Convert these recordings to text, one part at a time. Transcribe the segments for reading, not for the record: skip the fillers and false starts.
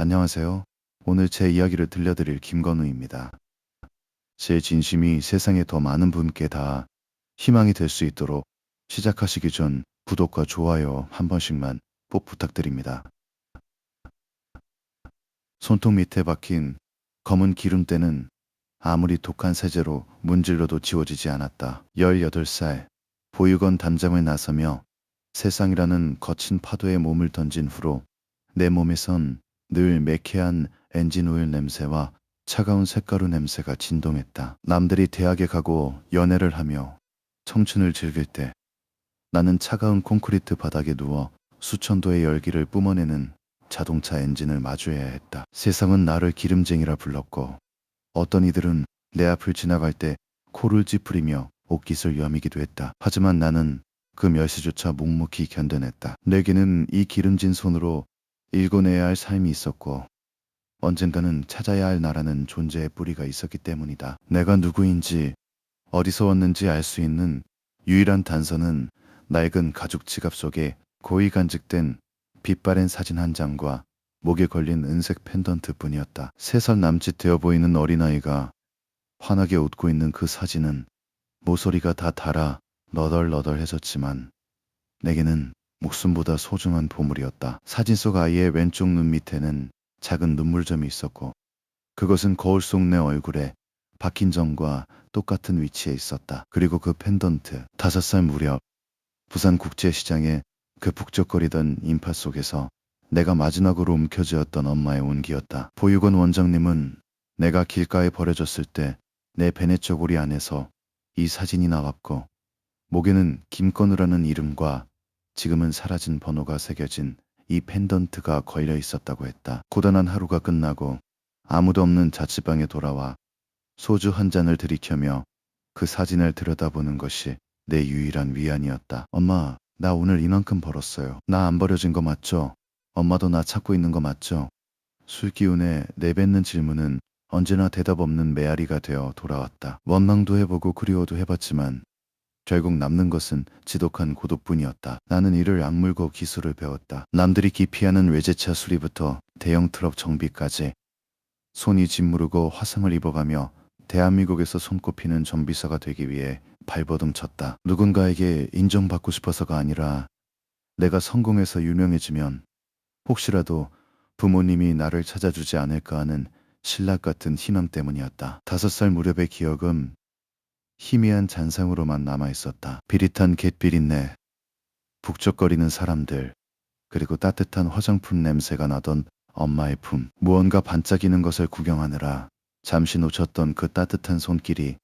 안녕하세요. 오늘 제 이야기를 들려드릴 김건우입니다. 제 진심이 세상에 더 많은 분께 다 희망이 될 수 있도록 시작하시기 전 구독과 좋아요 한 번씩만 꼭 부탁드립니다. 손톱 밑에 박힌 검은 기름때는 아무리 독한 세제로 문질러도 지워지지 않았다. 18살 보육원 담장을 나서며 세상이라는 거친 파도에 몸을 던진 후로 내 몸에선 늘 매캐한 엔진오일 냄새와 차가운 쇳가루 냄새가 진동했다. 남들이 대학에 가고 연애를 하며 청춘을 즐길 때 나는 차가운 콘크리트 바닥에 누워 수천 도의 열기를 뿜어내는 자동차 엔진을 마주해야 했다. 세상은 나를 기름쟁이라 불렀고 어떤 이들은 내 앞을 지나갈 때 코를 찌푸리며 옷깃을 여미기도 했다. 하지만 나는 그 멸시조차 묵묵히 견뎌냈다. 내게는 이 기름진 손으로 일궈내야 할 삶이 있었고 언젠가는 찾아야 할 나라는 존재의 뿌리가 있었기 때문이다. 내가 누구인지 어디서 왔는지 알 수 있는 유일한 단서는 낡은 가죽 지갑 속에 고이 간직된 빛바랜 사진 한 장과 목에 걸린 은색 펜던트 뿐이었다. 3살 남짓 되어 보이는 어린아이가 환하게 웃고 있는 그 사진은 모서리가 다 닳아 너덜너덜해졌지만 내게는 목숨보다 소중한 보물이었다. 사진 속 아이의 왼쪽 눈 밑에는 작은 눈물점이 있었고 그것은 거울 속 내 얼굴에 박힌 점과 똑같은 위치에 있었다. 그리고 그 펜던트, 5살 무렵 부산 국제시장에 그 북적거리던 인파 속에서 내가 마지막으로 움켜쥐었던 엄마의 온기였다. 보육원 원장님은 내가 길가에 버려졌을 때 내 베넷저고리 안에서 이 사진이 나왔고 목에는 김건우라는 이름과 지금은 사라진 번호가 새겨진 이 펜던트가 걸려 있었다고 했다. 고단한 하루가 끝나고 아무도 없는 자취방에 돌아와 소주 한 잔을 들이켜며 그 사진을 들여다보는 것이 내 유일한 위안이었다. 엄마, 나 오늘 이만큼 벌었어요. 나 안 버려진 거 맞죠? 엄마도 나 찾고 있는 거 맞죠? 술 기운에 내뱉는 질문은 언제나 대답 없는 메아리가 되어 돌아왔다. 원망도 해보고 그리워도 해봤지만 결국 남는 것은 지독한 고독뿐이었다. 나는 이를 악물고 기술을 배웠다. 남들이 기피하는 외제차 수리부터 대형 트럭 정비까지 손이 짓무르고 화상을 입어가며 대한민국에서 손꼽히는 정비사가 되기 위해 발버둥 쳤다. 누군가에게 인정받고 싶어서가 아니라 내가 성공해서 유명해지면 혹시라도 부모님이 나를 찾아주지 않을까 하는 신락 같은 희망 때문이었다. 5살 무렵의 기억은 희미한 잔상으로만 남아있었다. 비릿한 갯비린내, 북적거리는 사람들, 그리고 따뜻한 화장품 냄새가 나던 엄마의 품. 무언가 반짝이는 것을 구경하느라 잠시 놓쳤던 그 따뜻한 손길이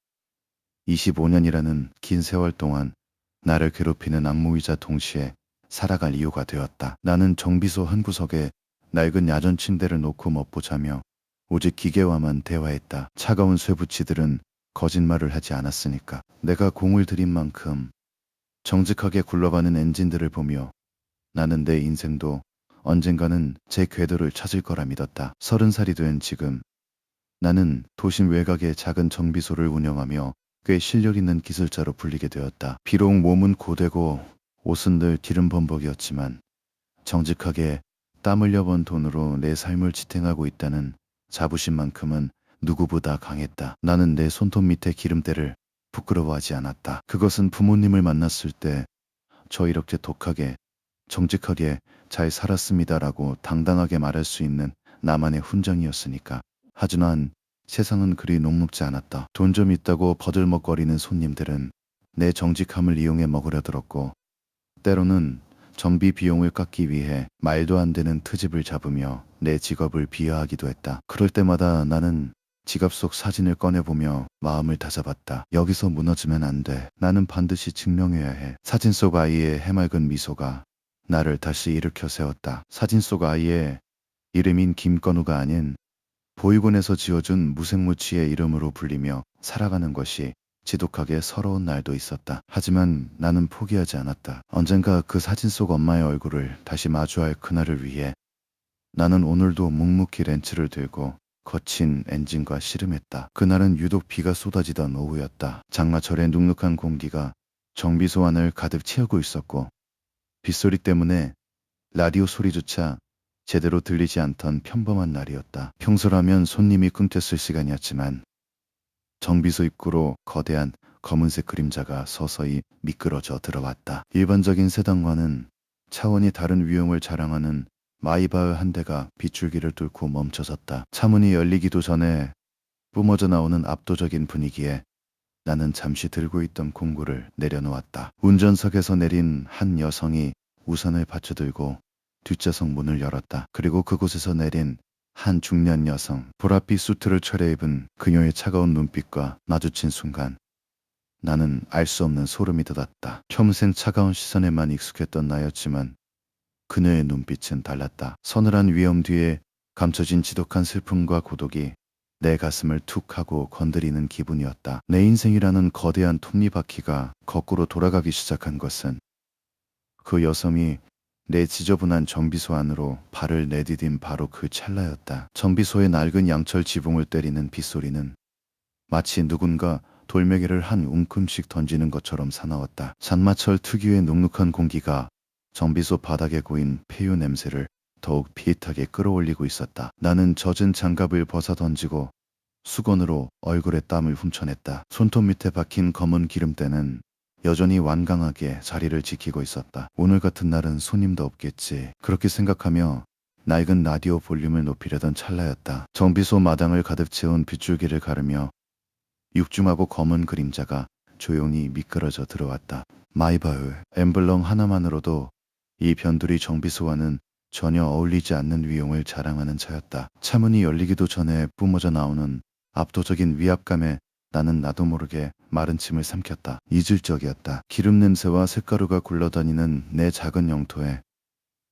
25년이라는 긴 세월 동안 나를 괴롭히는 악몽이자 동시에 살아갈 이유가 되었다. 나는 정비소 한 구석에 낡은 야전 침대를 놓고 멋보자며 오직 기계와만 대화했다. 차가운 쇠붙이들은 거짓말을 하지 않았으니까. 내가 공을 들인 만큼 정직하게 굴러가는 엔진들을 보며 나는 내 인생도 언젠가는 제 궤도를 찾을 거라 믿었다. 30살이 된 지금 나는 도심 외곽의 작은 정비소를 운영하며 꽤 실력 있는 기술자로 불리게 되었다. 비록 몸은 고되고 옷은 늘 기름범벅이었지만 정직하게 땀 흘려 번 돈으로 내 삶을 지탱하고 있다는 자부심만큼은 누구보다 강했다. 나는 내 손톱 밑에 기름때를 부끄러워하지 않았다. 그것은 부모님을 만났을 때 저 이렇게 독하게 정직하게 잘 살았습니다라고 당당하게 말할 수 있는 나만의 훈장이었으니까. 하지만 세상은 그리 녹록지 않았다. 돈 좀 있다고 버들먹거리는 손님들은 내 정직함을 이용해 먹으려 들었고 때로는 정비 비용을 깎기 위해 말도 안 되는 트집을 잡으며 내 직업을 비하하기도 했다. 그럴 때마다 나는 지갑 속 사진을 꺼내보며 마음을 다잡았다. 여기서 무너지면 안 돼. 나는 반드시 증명해야 해. 사진 속 아이의 해맑은 미소가 나를 다시 일으켜 세웠다. 사진 속 아이의 이름인 김건우가 아닌 보육원에서 지어준 무생무치의 이름으로 불리며 살아가는 것이 지독하게 서러운 날도 있었다. 하지만 나는 포기하지 않았다. 언젠가 그 사진 속 엄마의 얼굴을 다시 마주할 그날을 위해 나는 오늘도 묵묵히 렌치를 들고 거친 엔진과 씨름했다. 그날은 유독 비가 쏟아지던 오후였다. 장마철의 눅눅한 공기가 정비소 안을 가득 채우고 있었고 빗소리 때문에 라디오 소리조차 제대로 들리지 않던 평범한 날이었다. 평소라면 손님이 끊겼을 시간이었지만 정비소 입구로 거대한 검은색 그림자가 서서히 미끄러져 들어왔다. 일반적인 세단과는 차원이 다른 위용을 자랑하는 마이바흐 한 대가 빗줄기를 뚫고 멈춰섰다. 차문이 열리기도 전에 뿜어져 나오는 압도적인 분위기에 나는 잠시 들고 있던 공구를 내려놓았다. 운전석에서 내린 한 여성이 우산을 받쳐들고 뒷좌석 문을 열었다. 그리고 그곳에서 내린 한 중년 여성, 보랏빛 수트를 차려입은 그녀의 차가운 눈빛과 마주친 순간 나는 알 수 없는 소름이 돋았다. 평생 차가운 시선에만 익숙했던 나였지만 그녀의 눈빛은 달랐다. 서늘한 위험 뒤에 감춰진 지독한 슬픔과 고독이 내 가슴을 툭 하고 건드리는 기분이었다. 내 인생이라는 거대한 톱니바퀴가 거꾸로 돌아가기 시작한 것은 그 여성이 내 지저분한 정비소 안으로 발을 내디딘 바로 그 찰나였다. 정비소의 낡은 양철 지붕을 때리는 빗소리는 마치 누군가 돌멩이를 한 움큼씩 던지는 것처럼 사나웠다. 산마철 특유의 눅눅한 공기가 정비소 바닥에 고인 폐유 냄새를 더욱 비릿하게 끌어올리고 있었다. 나는 젖은 장갑을 벗어 던지고 수건으로 얼굴에 땀을 훔쳐냈다. 손톱 밑에 박힌 검은 기름때는 여전히 완강하게 자리를 지키고 있었다. 오늘 같은 날은 손님도 없겠지. 그렇게 생각하며 낡은 라디오 볼륨을 높이려던 찰나였다. 정비소 마당을 가득 채운 빗줄기를 가르며 육중하고 검은 그림자가 조용히 미끄러져 들어왔다. 마이바흐 엠블럼 하나만으로도 이 변두리 정비소와는 전혀 어울리지 않는 위용을 자랑하는 차였다. 차문이 열리기도 전에 뿜어져 나오는 압도적인 위압감에 나는 나도 모르게 마른 침을 삼켰다. 이질적이었다. 기름 냄새와 색가루가 굴러다니는 내 작은 영토에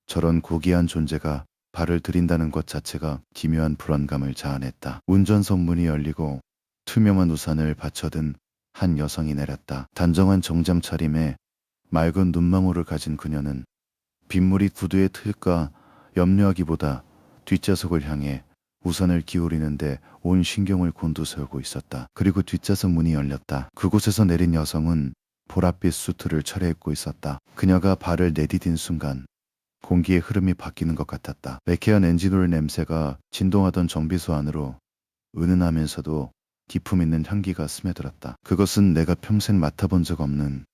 저런 고귀한 존재가 발을 들인다는 것 자체가 기묘한 불안감을 자아냈다. 운전석 문이 열리고 투명한 우산을 받쳐든 한 여성이 내렸다. 단정한 정장 차림에 맑은 눈망울을 가진 그녀는 빗물이 구두에 틀까 염려하기보다 뒷좌석을 향해 우산을 기울이는데 온 신경을 곤두세우고 있었다. 그리고 뒷좌석 문이 열렸다. 그곳에서 내린 여성은 보랏빛 수트를 차려입고 있었다. 그녀가 발을 내디딘 순간 공기의 흐름이 바뀌는 것 같았다. 매캐한 엔진오일 냄새가 진동하던 정비소 안으로 은은하면서도 기품 있는 향기가 스며들었다. 그것은 내가 평생 맡아본 적 없는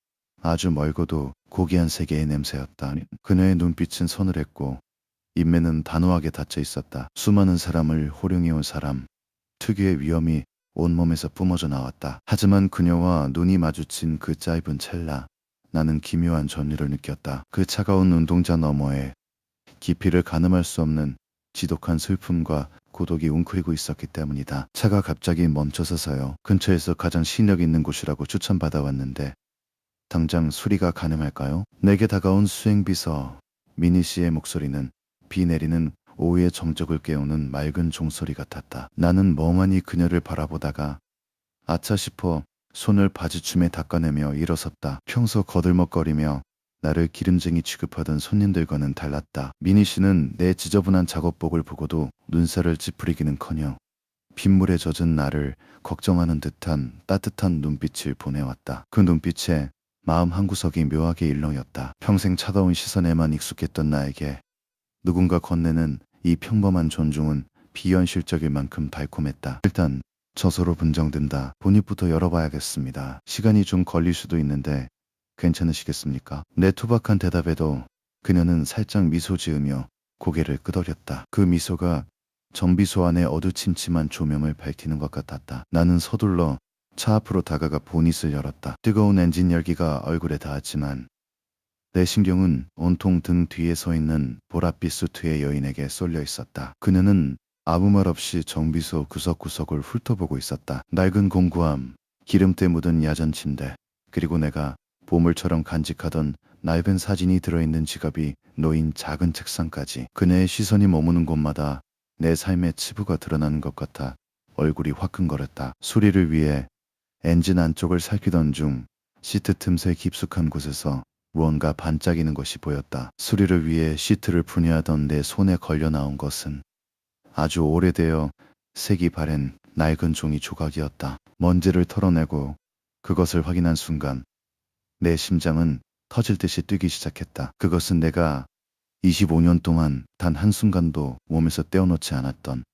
아주 멀고도 고귀한 세계의 냄새였다. 그녀의 눈빛은 서늘했고 인매는 단호하게 닫혀 있었다. 수많은 사람을 호령해온 사람, 특유의 위험이 온몸에서 뿜어져 나왔다. 하지만 그녀와 눈이 마주친 그 짧은 찰나, 나는 기묘한 전율을 느꼈다. 그 차가운 눈동자 너머에 깊이를 가늠할 수 없는 지독한 슬픔과 고독이 웅크리고 있었기 때문이다. 차가 갑자기 멈춰서서요. 근처에서 가장 시력 있는 곳이라고 추천받아 왔는데 당장 수리가 가능할까요? 내게 다가온 수행비서 미니 씨의 목소리는 비 내리는 오후의 정적을 깨우는 맑은 종소리 같았다. 나는 멍하니 그녀를 바라보다가 아차 싶어 손을 바지춤에 닦아내며 일어섰다. 평소 거들먹거리며 나를 기름쟁이 취급하던 손님들과는 달랐다. 미니 씨는 내 지저분한 작업복을 보고도 눈살을 찌푸리기는커녕 빗물에 젖은 나를 걱정하는 듯한 따뜻한 눈빛을 보내왔다. 그 눈빛에 마음 한구석이 묘하게 일렁였다. 평생 차가운 시선에만 익숙했던 나에게 누군가 건네는 이 평범한 존중은 비현실적일 만큼 달콤했다. 일단 저서로 분정된다. 본입부터 열어봐야겠습니다. 시간이 좀 걸릴 수도 있는데 괜찮으시겠습니까? 내 투박한 대답에도 그녀는 살짝 미소 지으며 고개를 끄덕였다. 그 미소가 정비소 안의 어두침침한 조명을 밝히는 것 같았다. 나는 서둘러 차 앞으로 다가가 보닛을 열었다. 뜨거운 엔진 열기가 얼굴에 닿았지만 내 신경은 온통 등 뒤에 서 있는 보랏빛 수트의 여인에게 쏠려 있었다. 그녀는 아무 말 없이 정비소 구석구석을 훑어보고 있었다. 낡은 공구함, 기름때 묻은 야전 침대, 그리고 내가 보물처럼 간직하던 낡은 사진이 들어있는 지갑이 놓인 작은 책상까지. 그녀의 시선이 머무는 곳마다 내 삶의 치부가 드러나는 것 같아 얼굴이 화끈거렸다. 수리를 위해 엔진 안쪽을 살피던 중 시트 틈새 깊숙한 곳에서 무언가 반짝이는 것이 보였다. 수리를 위해 시트를 분해하던 내 손에 걸려 나온 것은 아주 오래되어 색이 바랜 낡은 종이 조각이었다. 먼지를 털어내고 그것을 확인한 순간 내 심장은 터질 듯이 뛰기 시작했다. 그것은 내가 25년 동안 단 한순간도 몸에서 떼어놓지 않았던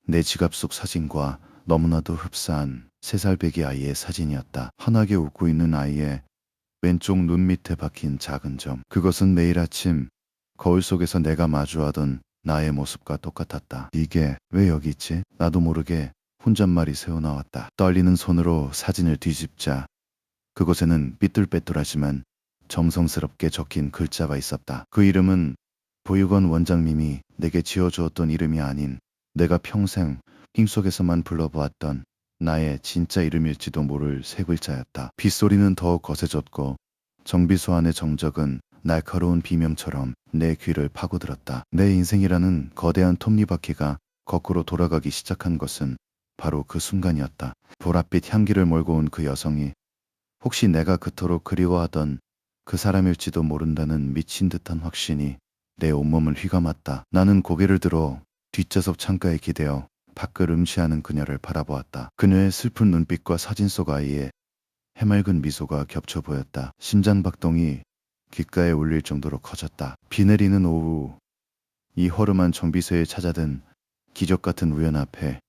내 지갑 속 사진과 너무나도 흡사한 3살 배기 아이의 사진이었다. 환하게 웃고 있는 아이의 왼쪽 눈 밑에 박힌 작은 점. 그것은 매일 아침 거울 속에서 내가 마주하던 나의 모습과 똑같았다. 이게 왜 여기 있지? 나도 모르게 혼잣말이 새어나왔다. 떨리는 손으로 사진을 뒤집자 그곳에는 삐뚤빼뚤하지만 정성스럽게 적힌 글자가 있었다. 그 이름은 보육원 원장님이 내게 지어주었던 이름이 아닌 내가 평생 힘속에서만 불러보았던 나의 진짜 이름일지도 모를 세 글자였다. 빗소리는 더욱 거세졌고 정비소 안의 정적은 날카로운 비명처럼 내 귀를 파고들었다. 내 인생이라는 거대한 톱니바퀴가 거꾸로 돌아가기 시작한 것은 바로 그 순간이었다. 보랏빛 향기를 몰고 온 그 여성이 혹시 내가 그토록 그리워하던 그 사람일지도 모른다는 미친 듯한 확신이 내 온몸을 휘감았다. 나는 고개를 들어 뒷좌석 창가에 기대어 밖을 음시하는 그녀를 바라보았다. 그녀의 슬픈 눈빛과 사진 속 아이의 해맑은 미소가 겹쳐 보였다. 심장박동이 귓가에 울릴 정도로 커졌다. 비 내리는 오후 이 허름한 정비소에 찾아든 기적 같은 우연 앞에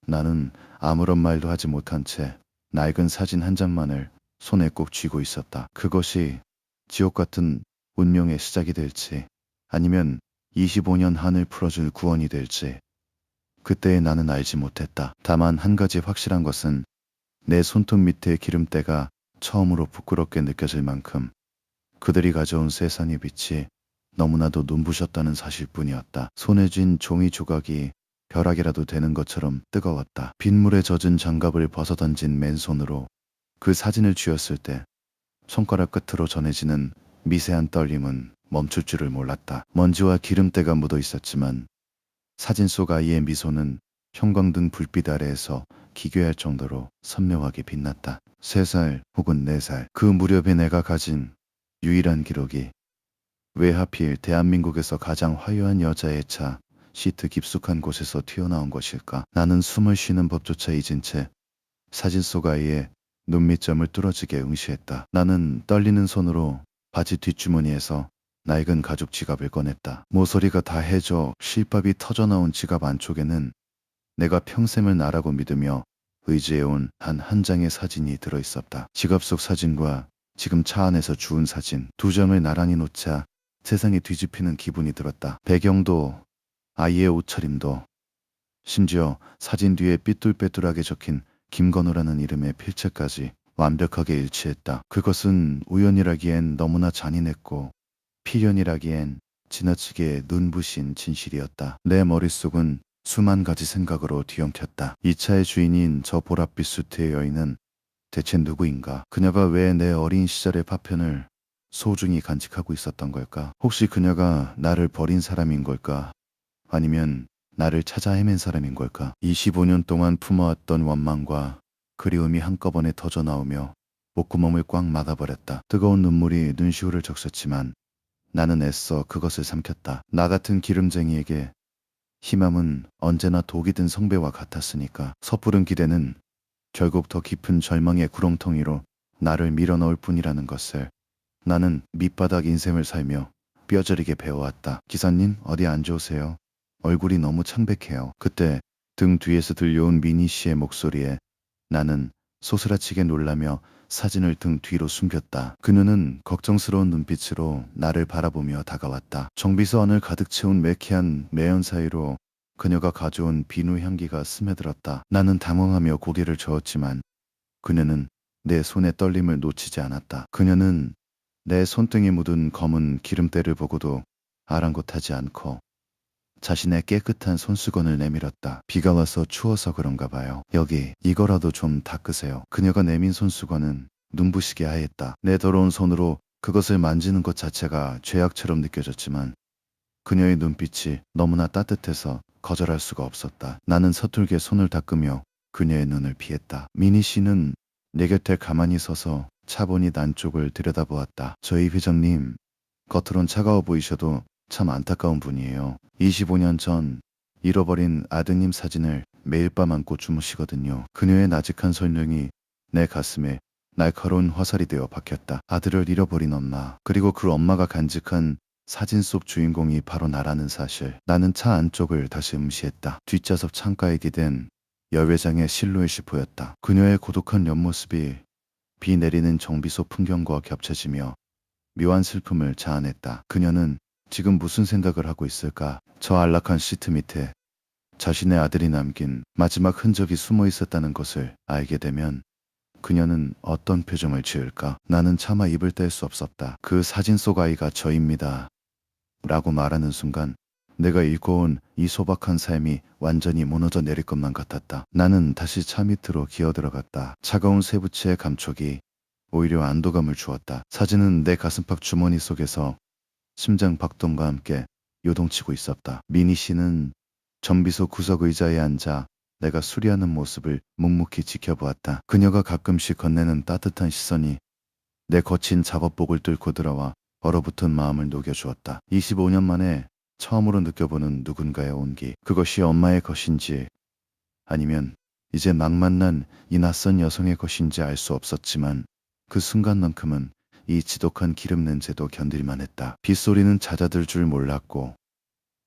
나는 아무런 말도 하지 못한 채 낡은 사진 한 장만을 손에 꼭 쥐고 있었다. 그것이 지옥 같은 운명의 시작이 될지 아니면 25년 한을 풀어줄 구원이 될지 그때의 나는 알지 못했다. 다만 한 가지 확실한 것은 내 손톱 밑에 기름때가 처음으로 부끄럽게 느껴질 만큼 그들이 가져온 세상의 빛이 너무나도 눈부셨다는 사실뿐이었다. 손에 쥔 종이 조각이 벼락이라도 되는 것처럼 뜨거웠다. 빗물에 젖은 장갑을 벗어던진 맨손으로 그 사진을 쥐었을 때 손가락 끝으로 전해지는 미세한 떨림은 멈출 줄을 몰랐다. 먼지와 기름때가 묻어 있었지만 사진 속 아이의 미소는 형광등 불빛 아래에서 기괴할 정도로 선명하게 빛났다. 3살 혹은 4살 그 무렵에 내가 가진 유일한 기록이 왜 하필 대한민국에서 가장 화려한 여자의 차 시트 깊숙한 곳에서 튀어나온 것일까? 나는 숨을 쉬는 법조차 잊은 채 사진 속 아이의 눈밑점을 뚫어지게 응시했다. 나는 떨리는 손으로 바지 뒷주머니에서 낡은 가죽 지갑을 꺼냈다. 모서리가 다 해져 실밥이 터져나온 지갑 안쪽에는 내가 평생을 나라고 믿으며 의지해온 한 장의 사진이 들어있었다. 지갑 속 사진과 지금 차 안에서 주운 사진 2장을 나란히 놓자 세상이 뒤집히는 기분이 들었다. 배경도 아이의 옷차림도 심지어 사진 뒤에 삐뚤빼뚤하게 적힌 김건우라는 이름의 필체까지 완벽하게 일치했다. 그것은 우연이라기엔 너무나 잔인했고 필연이라기엔 지나치게 눈부신 진실이었다. 내 머릿속은 수만 가지 생각으로 뒤엉켰다. 이 차의 주인인 저 보랏빛 수트의 여인은 대체 누구인가? 그녀가 왜 내 어린 시절의 파편을 소중히 간직하고 있었던 걸까? 혹시 그녀가 나를 버린 사람인 걸까? 아니면 나를 찾아 헤맨 사람인 걸까? 25년 동안 품어왔던 원망과 그리움이 한꺼번에 터져나오며 목구멍을 꽉 막아버렸다. 뜨거운 눈물이 눈시울을 적셨지만 나는 애써 그것을 삼켰다. 나 같은 기름쟁이에게 희망은 언제나 독이 든 성배와 같았으니까. 섣부른 기대는 결국 더 깊은 절망의 구렁텅이로 나를 밀어넣을 뿐이라는 것을 나는 밑바닥 인생을 살며 뼈저리게 배워왔다. 기사님, 어디 앉으세요. 얼굴이 너무 창백해요. 그때 등 뒤에서 들려온 미니 씨의 목소리에 나는 소스라치게 놀라며 사진을 등 뒤로 숨겼다. 그녀는 걱정스러운 눈빛으로 나를 바라보며 다가왔다. 정비소 안을 가득 채운 매캐한 매연 사이로 그녀가 가져온 비누 향기가 스며들었다. 나는 당황하며 고개를 저었지만 그녀는 내 손의 떨림을 놓치지 않았다. 그녀는 내 손등에 묻은 검은 기름때를 보고도 아랑곳하지 않고 자신의 깨끗한 손수건을 내밀었다. 비가 와서 추워서 그런가 봐요. 여기 이거라도 좀 닦으세요. 그녀가 내민 손수건은 눈부시게 하였다. 내 더러운 손으로 그것을 만지는 것 자체가 죄악처럼 느껴졌지만 그녀의 눈빛이 너무나 따뜻해서 거절할 수가 없었다. 나는 서툴게 손을 닦으며 그녀의 눈을 피했다. 미니 씨는 내 곁에 가만히 서서 차분히 난 쪽을 들여다보았다. 저희 회장님, 겉으론 차가워 보이셔도 참 안타까운 분이에요. 25년 전 잃어버린 아드님 사진을 매일 밤 안고 주무시거든요. 그녀의 나직한 설명이 내 가슴에 날카로운 화살이 되어 박혔다. 아들을 잃어버린 엄마, 그리고 그 엄마가 간직한 사진 속 주인공이 바로 나라는 사실. 나는 차 안쪽을 다시 음시했다. 뒷좌석 창가에 기댄 여회장의 실루엣이 보였다. 그녀의 고독한 옆모습이 비 내리는 정비소 풍경과 겹쳐지며 묘한 슬픔을 자아냈다. 그녀는 지금 무슨 생각을 하고 있을까? 저 안락한 시트 밑에 자신의 아들이 남긴 마지막 흔적이 숨어 있었다는 것을 알게 되면 그녀는 어떤 표정을 지을까? 나는 차마 입을 뗄 수 없었다. 그 사진 속 아이가 저입니다. 라고 말하는 순간 내가 읽어온 이 소박한 삶이 완전히 무너져 내릴 것만 같았다. 나는 다시 차 밑으로 기어 들어갔다. 차가운 쇠붙이의 감촉이 오히려 안도감을 주었다. 사진은 내 가슴팍 주머니 속에서 심장 박동과 함께 요동치고 있었다. 미니 씨는 정비소 구석 의자에 앉아 내가 수리하는 모습을 묵묵히 지켜보았다. 그녀가 가끔씩 건네는 따뜻한 시선이 내 거친 작업복을 뚫고 들어와 얼어붙은 마음을 녹여주었다. 25년 만에 처음으로 느껴보는 누군가의 온기. 그것이 엄마의 것인지 아니면 이제 막 만난 이 낯선 여성의 것인지 알 수 없었지만 그 순간만큼은 이 지독한 기름 냄새도 견딜만 했다. 빗소리는 잦아들 줄 몰랐고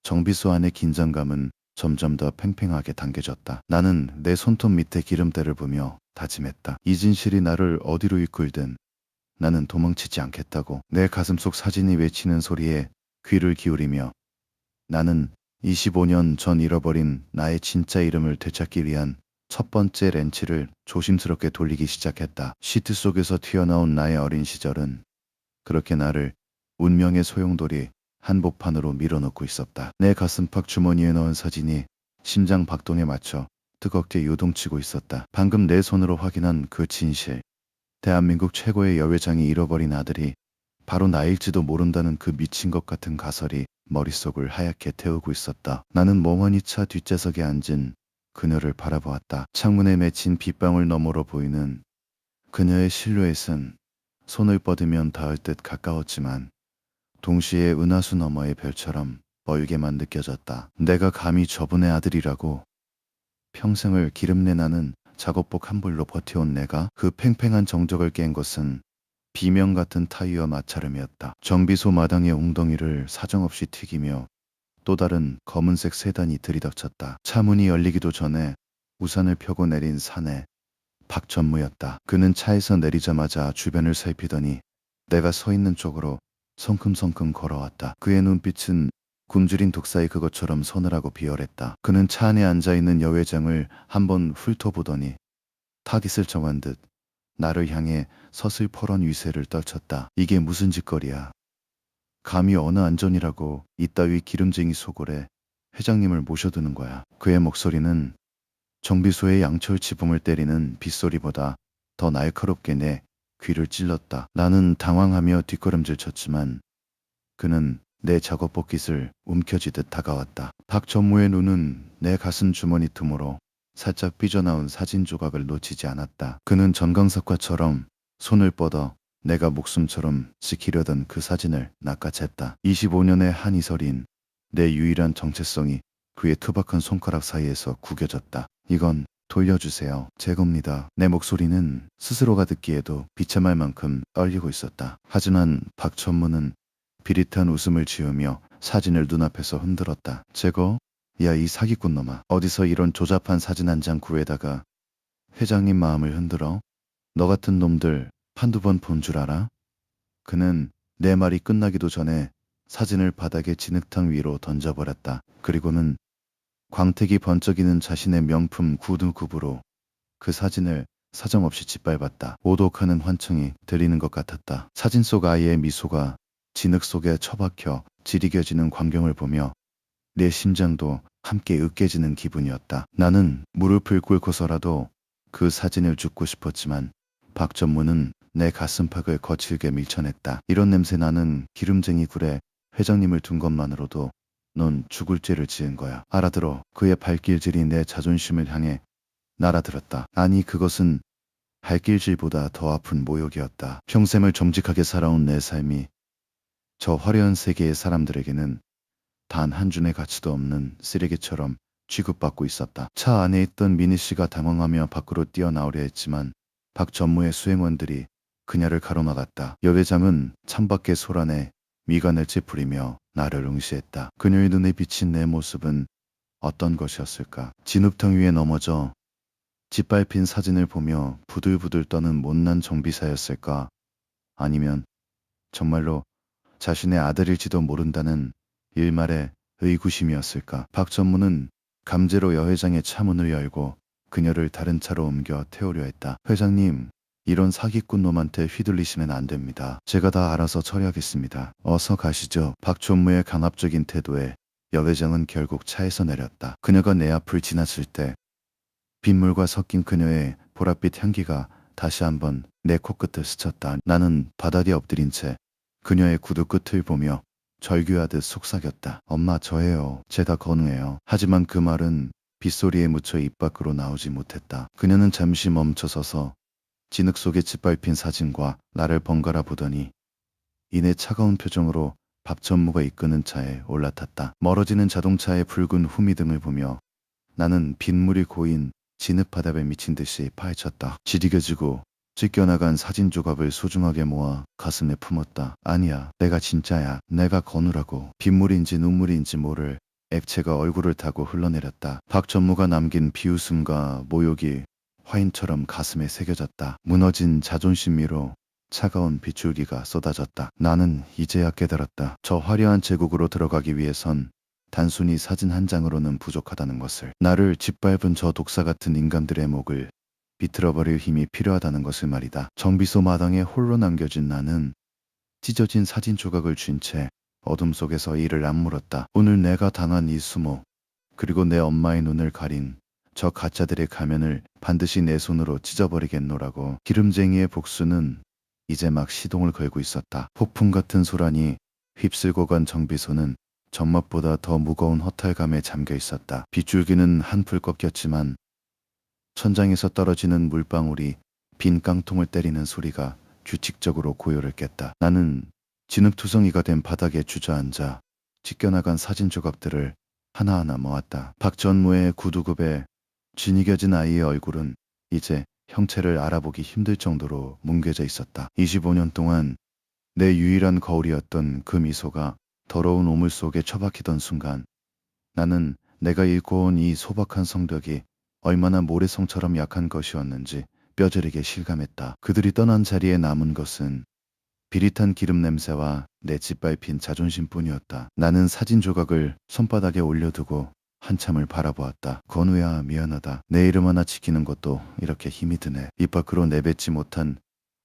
정비소 안의 긴장감은 점점 더 팽팽하게 당겨졌다. 나는 내 손톱 밑에 기름때를 보며 다짐했다. 이 진실이 나를 어디로 이끌든 나는 도망치지 않겠다고. 내 가슴 속 사진이 외치는 소리에 귀를 기울이며 나는 25년 전 잃어버린 나의 진짜 이름을 되찾기 위한 첫 번째 렌치를 조심스럽게 돌리기 시작했다. 시트 속에서 튀어나온 나의 어린 시절은 그렇게 나를 운명의 소용돌이 한복판으로 밀어넣고 있었다. 내 가슴팍 주머니에 넣은 사진이 심장 박동에 맞춰 뜨겁게 요동치고 있었다. 방금 내 손으로 확인한 그 진실. 대한민국 최고의 여회장이 잃어버린 아들이 바로 나일지도 모른다는 그 미친 것 같은 가설이 머릿속을 하얗게 태우고 있었다. 나는 멍하니 차 뒷좌석에 앉은 그녀를 바라보았다. 창문에 맺힌 빗방울 너머로 보이는 그녀의 실루엣은 손을 뻗으면 닿을 듯 가까웠지만 동시에 은하수 너머의 별처럼 멀게만 느껴졌다. 내가 감히 저분의 아들이라고. 평생을 기름내 나는 작업복 한 벌로 버텨온 내가 그 팽팽한 정적을 깬 것은 비명 같은 타이어 마찰음이었다. 정비소 마당의 웅덩이를 사정없이 튀기며 또 다른 검은색 세단이 들이닥쳤다. 차 문이 열리기도 전에 우산을 펴고 내린 사내 박전무였다. 그는 차에서 내리자마자 주변을 살피더니 내가 서 있는 쪽으로 성큼성큼 걸어왔다. 그의 눈빛은 굶주린 독사의 그것처럼 서늘하고 비열했다. 그는 차 안에 앉아있는 여회장을 한번 훑어보더니 타깃을 정한 듯 나를 향해 서슬퍼런 위세를 떨쳤다. 이게 무슨 짓거리야. 감히 어느 안전이라고 이따위 기름쟁이 속을에 회장님을 모셔두는 거야. 그의 목소리는 정비소의 양철 지붕을 때리는 빗소리보다 더 날카롭게 내 귀를 찔렀다. 나는 당황하며 뒷걸음질 쳤지만 그는 내 작업복 깃을 움켜쥐듯 다가왔다. 박 전무의 눈은 내 가슴 주머니 틈으로 살짝 삐져나온 사진 조각을 놓치지 않았다. 그는 전광석화처럼 손을 뻗어 내가 목숨처럼 지키려던 그 사진을 낚아챘다. 25년의 한 이설인 내 유일한 정체성이 그의 투박한 손가락 사이에서 구겨졌다. 이건 돌려주세요. 제 겁니다. 내 목소리는 스스로가 듣기에도 비참할 만큼 떨리고 있었다. 하지만 박 전무는 비릿한 웃음을 지으며 사진을 눈앞에서 흔들었다. 제거? 야, 이 사기꾼 놈아. 어디서 이런 조잡한 사진 한 장 구해다가 회장님 마음을 흔들어? 너 같은 놈들 한두 번 본 줄 알아? 그는 내 말이 끝나기도 전에 사진을 바닥에 진흙탕 위로 던져버렸다. 그리고는 광택이 번쩍이는 자신의 명품 구두굽으로 그 사진을 사정없이 짓밟았다. 오독하는 환청이 들리는 것 같았다. 사진 속 아이의 미소가 진흙 속에 처박혀 지리겨지는 광경을 보며 내 심장도 함께 으깨지는 기분이었다. 나는 무릎을 꿇고서라도 그 사진을 줍고 싶었지만 박 전무는 내 가슴팍을 거칠게 밀쳐냈다. 이런 냄새 나는 기름쟁이 굴에 회장님을 둔 것만으로도 넌 죽을 죄를 지은 거야. 알아들어. 그의 발길질이 내 자존심을 향해 날아들었다. 아니, 그것은 발길질보다 더 아픈 모욕이었다. 평생을 정직하게 살아온 내 삶이 저 화려한 세계의 사람들에게는 단 한 줌의 가치도 없는 쓰레기처럼 취급받고 있었다. 차 안에 있던 미니 씨가 당황하며 밖으로 뛰어나오려 했지만 박 전무의 수행원들이 그녀를 가로막았다. 여회장은 창밖에 소란에 미간을 찌푸리며 나를 응시했다. 그녀의 눈에 비친 내 모습은 어떤 것이었을까? 진흙탕 위에 넘어져 짓밟힌 사진을 보며 부들부들 떠는 못난 정비사였을까? 아니면 정말로 자신의 아들일지도 모른다는 일말의 의구심이었을까? 박 전무는 감제로 여회장의 차문을 열고 그녀를 다른 차로 옮겨 태우려 했다. 회장님, 이런 사기꾼 놈한테 휘둘리시면 안 됩니다. 제가 다 알아서 처리하겠습니다. 어서 가시죠. 박 전무의 강압적인 태도에 여회장은 결국 차에서 내렸다. 그녀가 내 앞을 지나칠 때 빗물과 섞인 그녀의 보랏빛 향기가 다시 한번 내 코끝을 스쳤다. 나는 바닥에 엎드린 채 그녀의 구두 끝을 보며 절규하듯 속삭였다. 엄마, 저예요. 제가 건우예요. 하지만 그 말은 빗소리에 묻혀 입 밖으로 나오지 못했다. 그녀는 잠시 멈춰서서 진흙 속에 짓밟힌 사진과 나를 번갈아 보더니 이내 차가운 표정으로 박 전무가 이끄는 차에 올라탔다. 멀어지는 자동차의 붉은 후미등을 보며 나는 빗물이 고인 진흙 바닥에 미친 듯이 파헤쳤다. 지리겨지고 찢겨나간 사진 조각을 소중하게 모아 가슴에 품었다. 아니야, 내가 진짜야. 내가 건우라고. 빗물인지 눈물인지 모를 액체가 얼굴을 타고 흘러내렸다. 박 전무가 남긴 비웃음과 모욕이 화인처럼 가슴에 새겨졌다. 무너진 자존심 위로 차가운 빗줄기가 쏟아졌다. 나는 이제야 깨달았다. 저 화려한 제국으로 들어가기 위해선 단순히 사진 한 장으로는 부족하다는 것을. 나를 짓밟은 저 독사 같은 인간들의 목을 비틀어버릴 힘이 필요하다는 것을 말이다. 정비소 마당에 홀로 남겨진 나는 찢어진 사진 조각을 쥔 채 어둠 속에서 이를 악물었다. 오늘 내가 당한 이 수모, 그리고 내 엄마의 눈을 가린 저 가짜들의 가면을 반드시 내 손으로 찢어버리겠노라고. 기름쟁이의 복수는 이제 막 시동을 걸고 있었다. 폭풍 같은 소란이 휩쓸고 간 정비소는 전맛보다 더 무거운 허탈감에 잠겨 있었다. 빗줄기는 한풀 꺾였지만 천장에서 떨어지는 물방울이 빈 깡통을 때리는 소리가 규칙적으로 고요를 깼다. 나는 진흙투성이가 된 바닥에 주저앉아 찢겨나간 사진 조각들을 하나하나 모았다. 박 전무의 구두굽에 쥐니겨진 아이의 얼굴은 이제 형체를 알아보기 힘들 정도로 뭉개져 있었다. 25년 동안 내 유일한 거울이었던 그 미소가 더러운 오물 속에 처박히던 순간 나는 내가 잃고 온 이 소박한 성벽이 얼마나 모래성처럼 약한 것이었는지 뼈저리게 실감했다. 그들이 떠난 자리에 남은 것은 비릿한 기름 냄새와 내 짓밟힌 자존심뿐이었다. 나는 사진 조각을 손바닥에 올려두고 한참을 바라보았다. 건우야, 미안하다. 내 이름 하나 지키는 것도 이렇게 힘이 드네. 입 밖으로 내뱉지 못한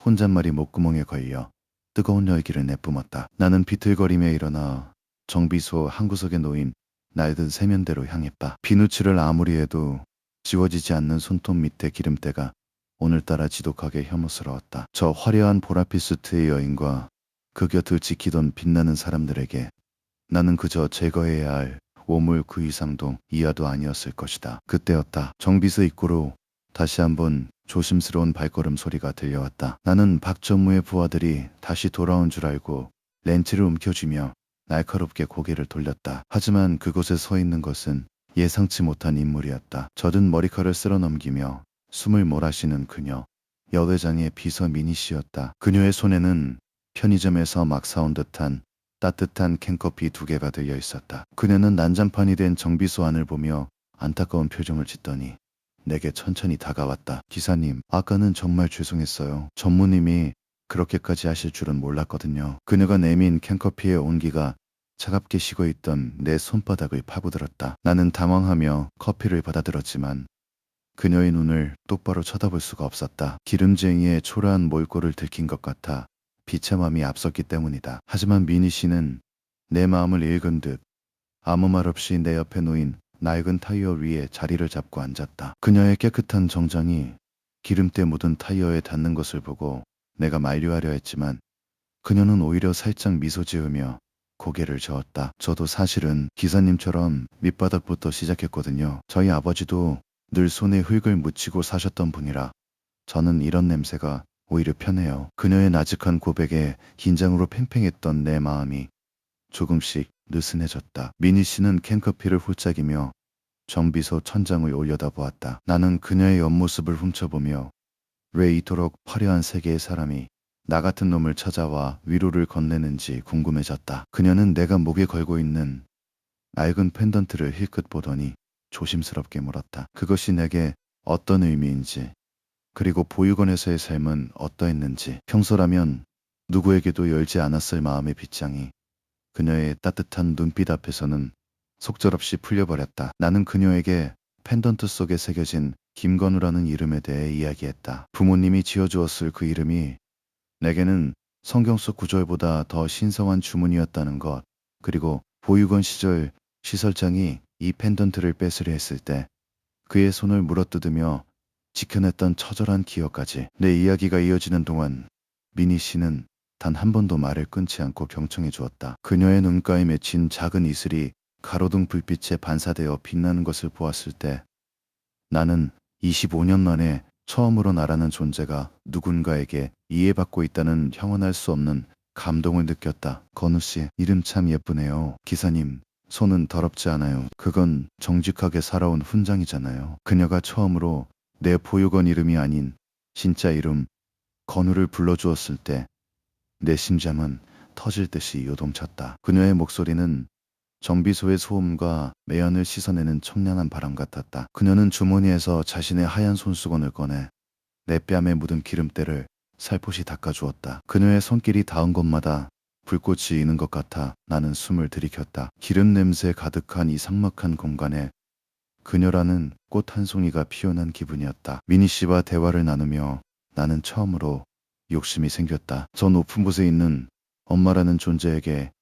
혼잣말이 목구멍에 걸려 뜨거운 열기를 내뿜었다. 나는 비틀거리며 일어나 정비소 한 구석에 놓인 낡은 세면대로 향했다. 비누칠을 아무리 해도 지워지지 않는 손톱 밑에 기름때가 오늘따라 지독하게 혐오스러웠다. 저 화려한 보랏빛 수트의 여인과 그 곁을 지키던 빛나는 사람들에게 나는 그저 제거해야 할 오물 그 이상도 이하도 아니었을 것이다. 그때였다. 정비소 입구로 다시 한번 조심스러운 발걸음 소리가 들려왔다. 나는 박 전무의 부하들이 다시 돌아온 줄 알고 렌치를 움켜쥐며 날카롭게 고개를 돌렸다. 하지만 그곳에 서 있는 것은 예상치 못한 인물이었다. 젖은 머리카락을 쓸어 넘기며 숨을 몰아쉬는 그녀, 여회장의 비서 미니 씨였다. 그녀의 손에는 편의점에서 막 사온 듯한 따뜻한 캔커피 2개가 들려 있었다. 그녀는 난장판이 된 정비소 안을 보며 안타까운 표정을 짓더니 내게 천천히 다가왔다. 기사님, 아까는 정말 죄송했어요. 전무님이 그렇게까지 하실 줄은 몰랐거든요. 그녀가 내민 캔커피의 온기가 차갑게 식어 있던 내 손바닥을 파고들었다. 나는 당황하며 커피를 받아들었지만 그녀의 눈을 똑바로 쳐다볼 수가 없었다. 기름쟁이의 초라한 몰골을 들킨 것 같아 비참함이 앞섰기 때문이다. 하지만 미니 씨는 내 마음을 읽은 듯 아무 말 없이 내 옆에 놓인 낡은 타이어 위에 자리를 잡고 앉았다. 그녀의 깨끗한 정장이 기름때 묻은 타이어에 닿는 것을 보고 내가 만류하려 했지만 그녀는 오히려 살짝 미소 지으며 고개를 저었다. 저도 사실은 기사님처럼 밑바닥부터 시작했거든요. 저희 아버지도 늘 손에 흙을 묻히고 사셨던 분이라 저는 이런 냄새가 오히려 편해요. 그녀의 나직한 고백에 긴장으로 팽팽했던 내 마음이 조금씩 느슨해졌다. 미니 씨는 캔커피를 홀짝이며 정비소 천장을 올려다보았다. 나는 그녀의 옆모습을 훔쳐보며 왜 이토록 화려한 세계의 사람이 나 같은 놈을 찾아와 위로를 건네는지 궁금해졌다. 그녀는 내가 목에 걸고 있는 낡은 펜던트를 힐끗 보더니 조심스럽게 물었다. 그것이 내게 어떤 의미인지, 그리고 보육원에서의 삶은 어떠했는지. 평소라면 누구에게도 열지 않았을 마음의 빗장이 그녀의 따뜻한 눈빛 앞에서는 속절없이 풀려버렸다. 나는 그녀에게 펜던트 속에 새겨진 김건우라는 이름에 대해 이야기했다. 부모님이 지어주었을 그 이름이 내게는 성경 속 구절보다 더 신성한 주문이었다는 것, 그리고 보육원 시절 시설장이 이 펜던트를 뺏으려 했을 때 그의 손을 물어뜯으며 지켜냈던 처절한 기억까지. 내 이야기가 이어지는 동안 미니 씨는 단 한 번도 말을 끊지 않고 경청해 주었다. 그녀의 눈가에 맺힌 작은 이슬이 가로등 불빛에 반사되어 빛나는 것을 보았을 때 나는 25년 만에 처음으로 나라는 존재가 누군가에게 이해받고 있다는 형언할 수 없는 감동을 느꼈다. 건우 씨, 이름 참 예쁘네요. 기사님, 손은 더럽지 않아요. 그건 정직하게 살아온 훈장이잖아요. 그녀가 처음으로 내 보육원 이름이 아닌 진짜 이름 건우를 불러주었을 때 내 심장은 터질 듯이 요동쳤다. 그녀의 목소리는 정비소의 소음과 매연을 씻어내는 청량한 바람 같았다. 그녀는 주머니에서 자신의 하얀 손수건을 꺼내 내 뺨에 묻은 기름때를 살포시 닦아주었다. 그녀의 손길이 닿은 곳마다 불꽃이 이는 것 같아 나는 숨을 들이켰다. 기름 냄새 가득한 이 삭막한 공간에 그녀라는 꽃 한 송이가 피어난 기분이었다. 미니 씨와 대화를 나누며 나는 처음으로 욕심이 생겼다. 저 높은 곳에 있는 엄마라는 존재에게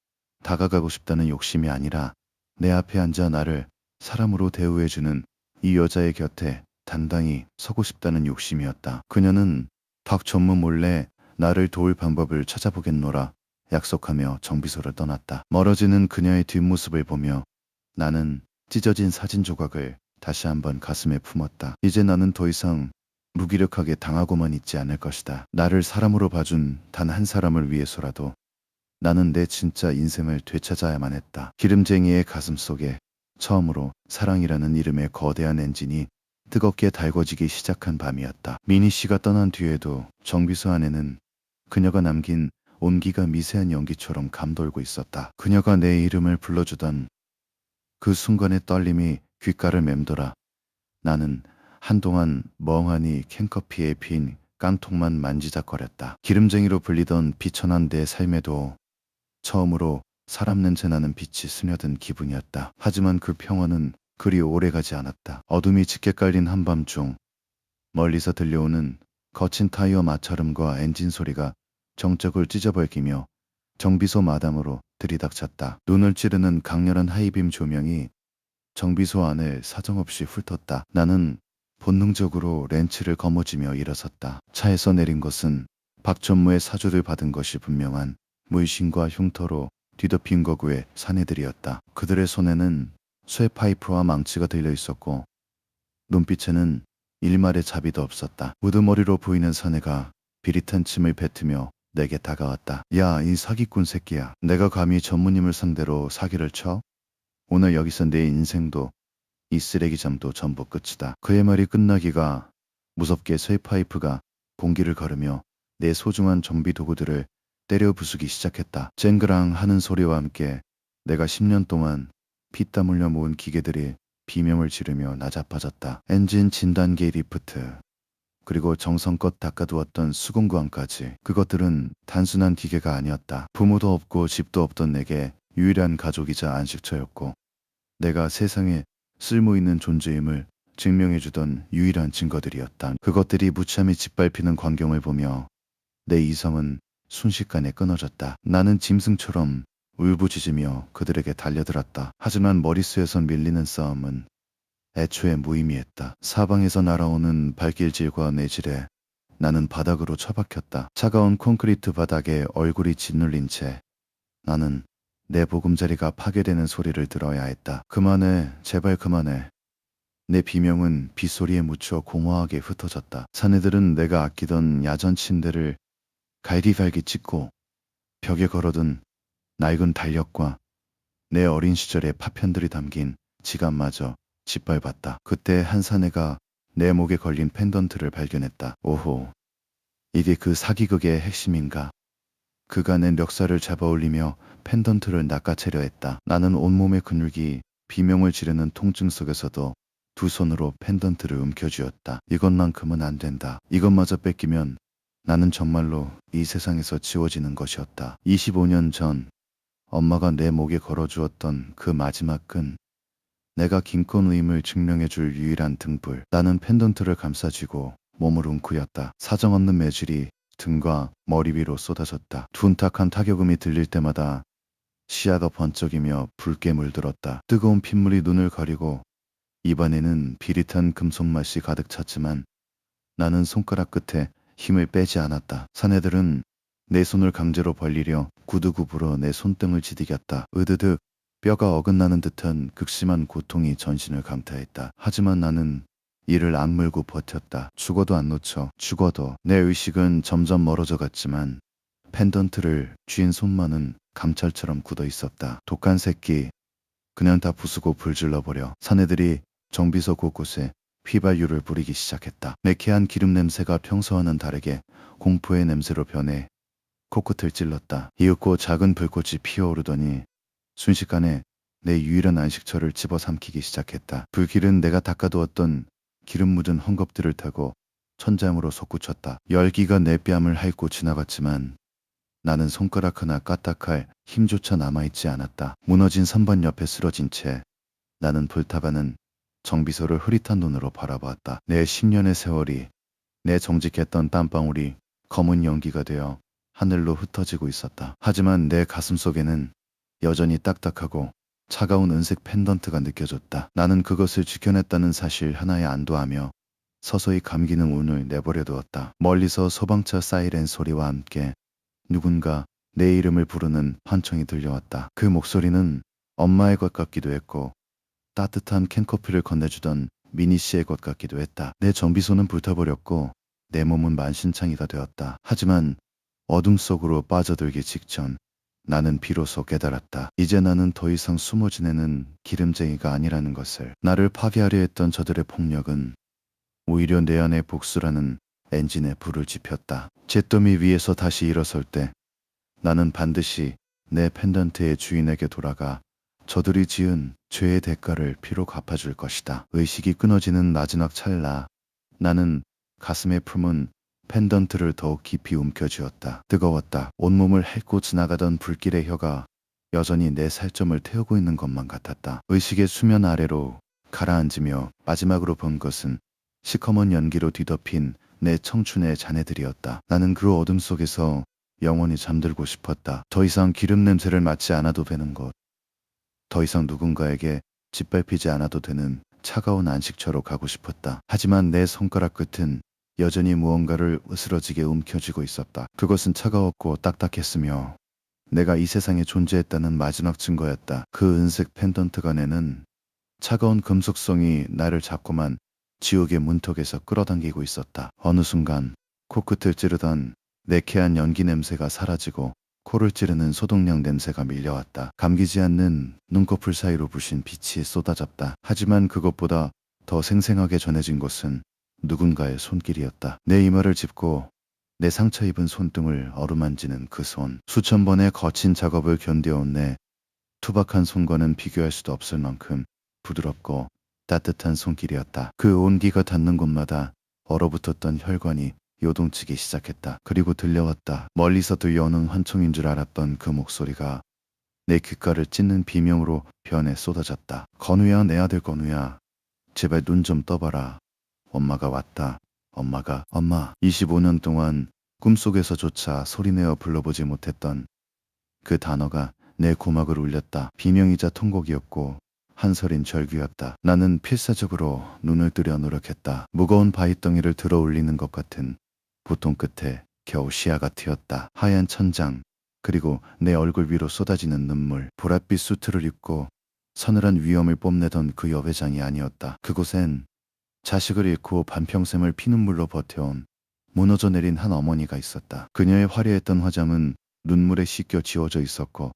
다가가고 싶다는 욕심이 아니라 내 앞에 앉아 나를 사람으로 대우해주는 이 여자의 곁에 단단히 서고 싶다는 욕심이었다. 그녀는 박 전무 몰래 나를 도울 방법을 찾아보겠노라 약속하며 정비소를 떠났다. 멀어지는 그녀의 뒷모습을 보며 나는 찢어진 사진 조각을 다시 한번 가슴에 품었다. 이제 나는 더 이상 무기력하게 당하고만 있지 않을 것이다. 나를 사람으로 봐준 단 한 사람을 위해서라도 나는 내 진짜 인생을 되찾아야만 했다. 기름쟁이의 가슴 속에 처음으로 사랑이라는 이름의 거대한 엔진이 뜨겁게 달궈지기 시작한 밤이었다. 미니 씨가 떠난 뒤에도 정비소 안에는 그녀가 남긴 온기가 미세한 연기처럼 감돌고 있었다. 그녀가 내 이름을 불러주던 그 순간의 떨림이 귓가를 맴돌아 나는 한동안 멍하니 캔커피에 빈 깡통만 만지작거렸다. 기름쟁이로 불리던 비천한 내 삶에도 처음으로 사람 냄새나는 빛이 스며든 기분이었다. 하지만 그 평화는 그리 오래가지 않았다. 어둠이 짙게 깔린 한밤중 멀리서 들려오는 거친 타이어 마찰음과 엔진 소리가 정적을 찢어벌기며 정비소 마당으로 들이닥쳤다. 눈을 찌르는 강렬한 하이빔 조명이 정비소 안을 사정없이 훑었다. 나는 본능적으로 렌치를 거머쥐며 일어섰다. 차에서 내린 것은 박 전무의 사주를 받은 것이 분명한 물신과 흉터로 뒤덮인 거구의 사내들이었다. 그들의 손에는 쇠파이프와 망치가 들려 있었고 눈빛에는 일말의 자비도 없었다. 우두머리로 보이는 사내가 비릿한 침을 뱉으며 내게 다가왔다. 야, 이 사기꾼 새끼야. 내가 감히 전무님을 상대로 사기를 쳐? 오늘 여기서 내 인생도 이 쓰레기장도 전부 끝이다. 그의 말이 끝나기가 무섭게 쇠파이프가 공기를 가르며 내 소중한 정비 도구들을 때려 부수기 시작했다. 쨍그랑 하는 소리와 함께 내가 10년 동안 피땀 흘려 모은 기계들이 비명을 지르며 나자빠졌다. 엔진 진단기 리프트, 그리고 정성껏 닦아두었던 수공구함까지. 그것들은 단순한 기계가 아니었다. 부모도 없고 집도 없던 내게 유일한 가족이자 안식처였고 내가 세상에 쓸모있는 존재임을 증명해주던 유일한 증거들이었다. 그것들이 무참히 짓밟히는 광경을 보며 내 이성은 순식간에 끊어졌다. 나는 짐승처럼 울부짖으며 그들에게 달려들었다. 하지만 머릿수에선 밀리는 싸움은 애초에 무의미했다. 사방에서 날아오는 발길질과 내질에 나는 바닥으로 처박혔다. 차가운 콘크리트 바닥에 얼굴이 짓눌린 채 나는 내 보금자리가 파괴되는 소리를 들어야 했다. 그만해, 제발 그만해. 내 비명은 빗소리에 묻혀 공허하게 흩어졌다. 사내들은 내가 아끼던 야전 침대를 갈기갈기 찢고 벽에 걸어둔 낡은 달력과 내 어린 시절의 파편들이 담긴 지갑마저 짓밟았다. 그때 한 사내가 내 목에 걸린 펜던트를 발견했다. 오호, 이게 그 사기극의 핵심인가? 그가 내 멱살을 잡아올리며 펜던트를 낚아채려 했다. 나는 온몸의 근육이 비명을 지르는 통증 속에서도 두 손으로 펜던트를 움켜쥐었다. 이것만큼은 안 된다. 이것마저 뺏기면 나는 정말로 이 세상에서 지워지는 것이었다. 25년 전 엄마가 내 목에 걸어주었던 그 마지막 끈. 내가 김건우임을 증명해줄 유일한 등불. 나는 펜던트를 감싸쥐고 몸을 웅크렸다. 사정없는 매질이 등과 머리 위로 쏟아졌다. 둔탁한 타격음이 들릴 때마다 시야가 번쩍이며 붉게 물들었다. 뜨거운 핏물이 눈을 가리고 입안에는 비릿한 금속맛이 가득 찼지만 나는 손가락 끝에 힘을 빼지 않았다. 사내들은 내 손을 강제로 벌리려 구두굽으로 내 손등을 지디겼다. 으드득 뼈가 어긋나는 듯한 극심한 고통이 전신을 강타했다. 하지만 나는 이를 악물고 버텼다. 죽어도 안 놓쳐. 죽어도. 내 의식은 점점 멀어져 갔지만 펜던트를 쥐인 손만은 감찰처럼 굳어 있었다. 독한 새끼. 그냥 다 부수고 불질러버려. 사내들이 정비소 곳곳에 휘발유를 뿌리기 시작했다. 매캐한 기름 냄새가 평소와는 다르게 공포의 냄새로 변해 코끝을 찔렀다. 이윽고 작은 불꽃이 피어오르더니 순식간에 내 유일한 안식처를 집어삼키기 시작했다. 불길은 내가 닦아두었던 기름 묻은 헝겊들을 타고 천장으로 솟구쳤다. 열기가 내 뺨을 핥고 지나갔지만 나는 손가락 하나 까딱할 힘조차 남아있지 않았다. 무너진 선반 옆에 쓰러진 채 나는 불타가는 정비소를 흐릿한 눈으로 바라보았다. 내 10년의 세월이, 내 정직했던 땀방울이 검은 연기가 되어 하늘로 흩어지고 있었다. 하지만 내 가슴 속에는 여전히 딱딱하고 차가운 은색 펜던트가 느껴졌다. 나는 그것을 지켜냈다는 사실 하나에 안도하며 서서히 감기는 운을 내버려 두었다. 멀리서 소방차 사이렌 소리와 함께 누군가 내 이름을 부르는 환청이 들려왔다. 그 목소리는 엄마의 것 같기도 했고 따뜻한 캔커피를 건네주던 미니 씨의 것 같기도 했다. 내 정비소는 불타버렸고 내 몸은 만신창이가 되었다. 하지만 어둠 속으로 빠져들기 직전 나는 비로소 깨달았다. 이제 나는 더 이상 숨어 지내는 기름쟁이가 아니라는 것을. 나를 파괴하려 했던 저들의 폭력은 오히려 내 안의 복수라는 엔진에 불을 지폈다. 잿더미 위에서 다시 일어설 때 나는 반드시 내 펜던트의 주인에게 돌아가 저들이 지은 죄의 대가를 피로 갚아줄 것이다. 의식이 끊어지는 마지막 찰나 나는 가슴에 품은 펜던트를 더욱 깊이 움켜쥐었다. 뜨거웠다. 온몸을 핥고 지나가던 불길의 혀가 여전히 내 살점을 태우고 있는 것만 같았다. 의식의 수면 아래로 가라앉으며 마지막으로 본 것은 시커먼 연기로 뒤덮인 내 청춘의 자네들이었다. 나는 그 어둠 속에서 영원히 잠들고 싶었다. 더 이상 기름 냄새를 맡지 않아도 되는 곳. 더 이상 누군가에게 짓밟히지 않아도 되는 차가운 안식처로 가고 싶었다. 하지만 내 손가락 끝은 여전히 무언가를 으스러지게 움켜쥐고 있었다. 그것은 차가웠고 딱딱했으며 내가 이 세상에 존재했다는 마지막 증거였다. 그 은색 펜던트가 내는 차가운 금속성이 나를 자꾸만 지옥의 문턱에서 끌어당기고 있었다. 어느 순간 코끝을 찌르던 내쾌한 연기 냄새가 사라지고 코를 찌르는 소독약 냄새가 밀려왔다. 감기지 않는 눈꺼풀 사이로 부신 빛이 쏟아졌다. 하지만 그것보다 더 생생하게 전해진 것은 누군가의 손길이었다. 내 이마를 짚고 내 상처 입은 손등을 어루만지는 그 손. 수천 번의 거친 작업을 견뎌온 내 투박한 손과는 비교할 수도 없을 만큼 부드럽고 따뜻한 손길이었다. 그 온기가 닿는 곳마다 얼어붙었던 혈관이 요동치기 시작했다. 그리고 들려왔다. 멀리서 들려오는 환청인 줄 알았던 그 목소리가 내 귓가를 찢는 비명으로 변해 쏟아졌다. 건우야, 내 아들 건우야. 제발 눈 좀 떠봐라. 엄마가 왔다. 엄마. 25년 동안 꿈속에서조차 소리내어 불러보지 못했던 그 단어가 내 고막을 울렸다. 비명이자 통곡이었고 한설인 절규였다. 나는 필사적으로 눈을 뜨려 노력했다. 무거운 바위덩이를 들어 올리는 것 같은 고통 끝에 겨우 시야가 트였다. 하얀 천장, 그리고 내 얼굴 위로 쏟아지는 눈물. 보랏빛 수트를 입고 서늘한 위험을 뽐내던 그 여회장이 아니었다. 그곳엔 자식을 잃고 반평생을 피눈물로 버텨온 무너져 내린 한 어머니가 있었다. 그녀의 화려했던 화장은 눈물에 씻겨 지워져 있었고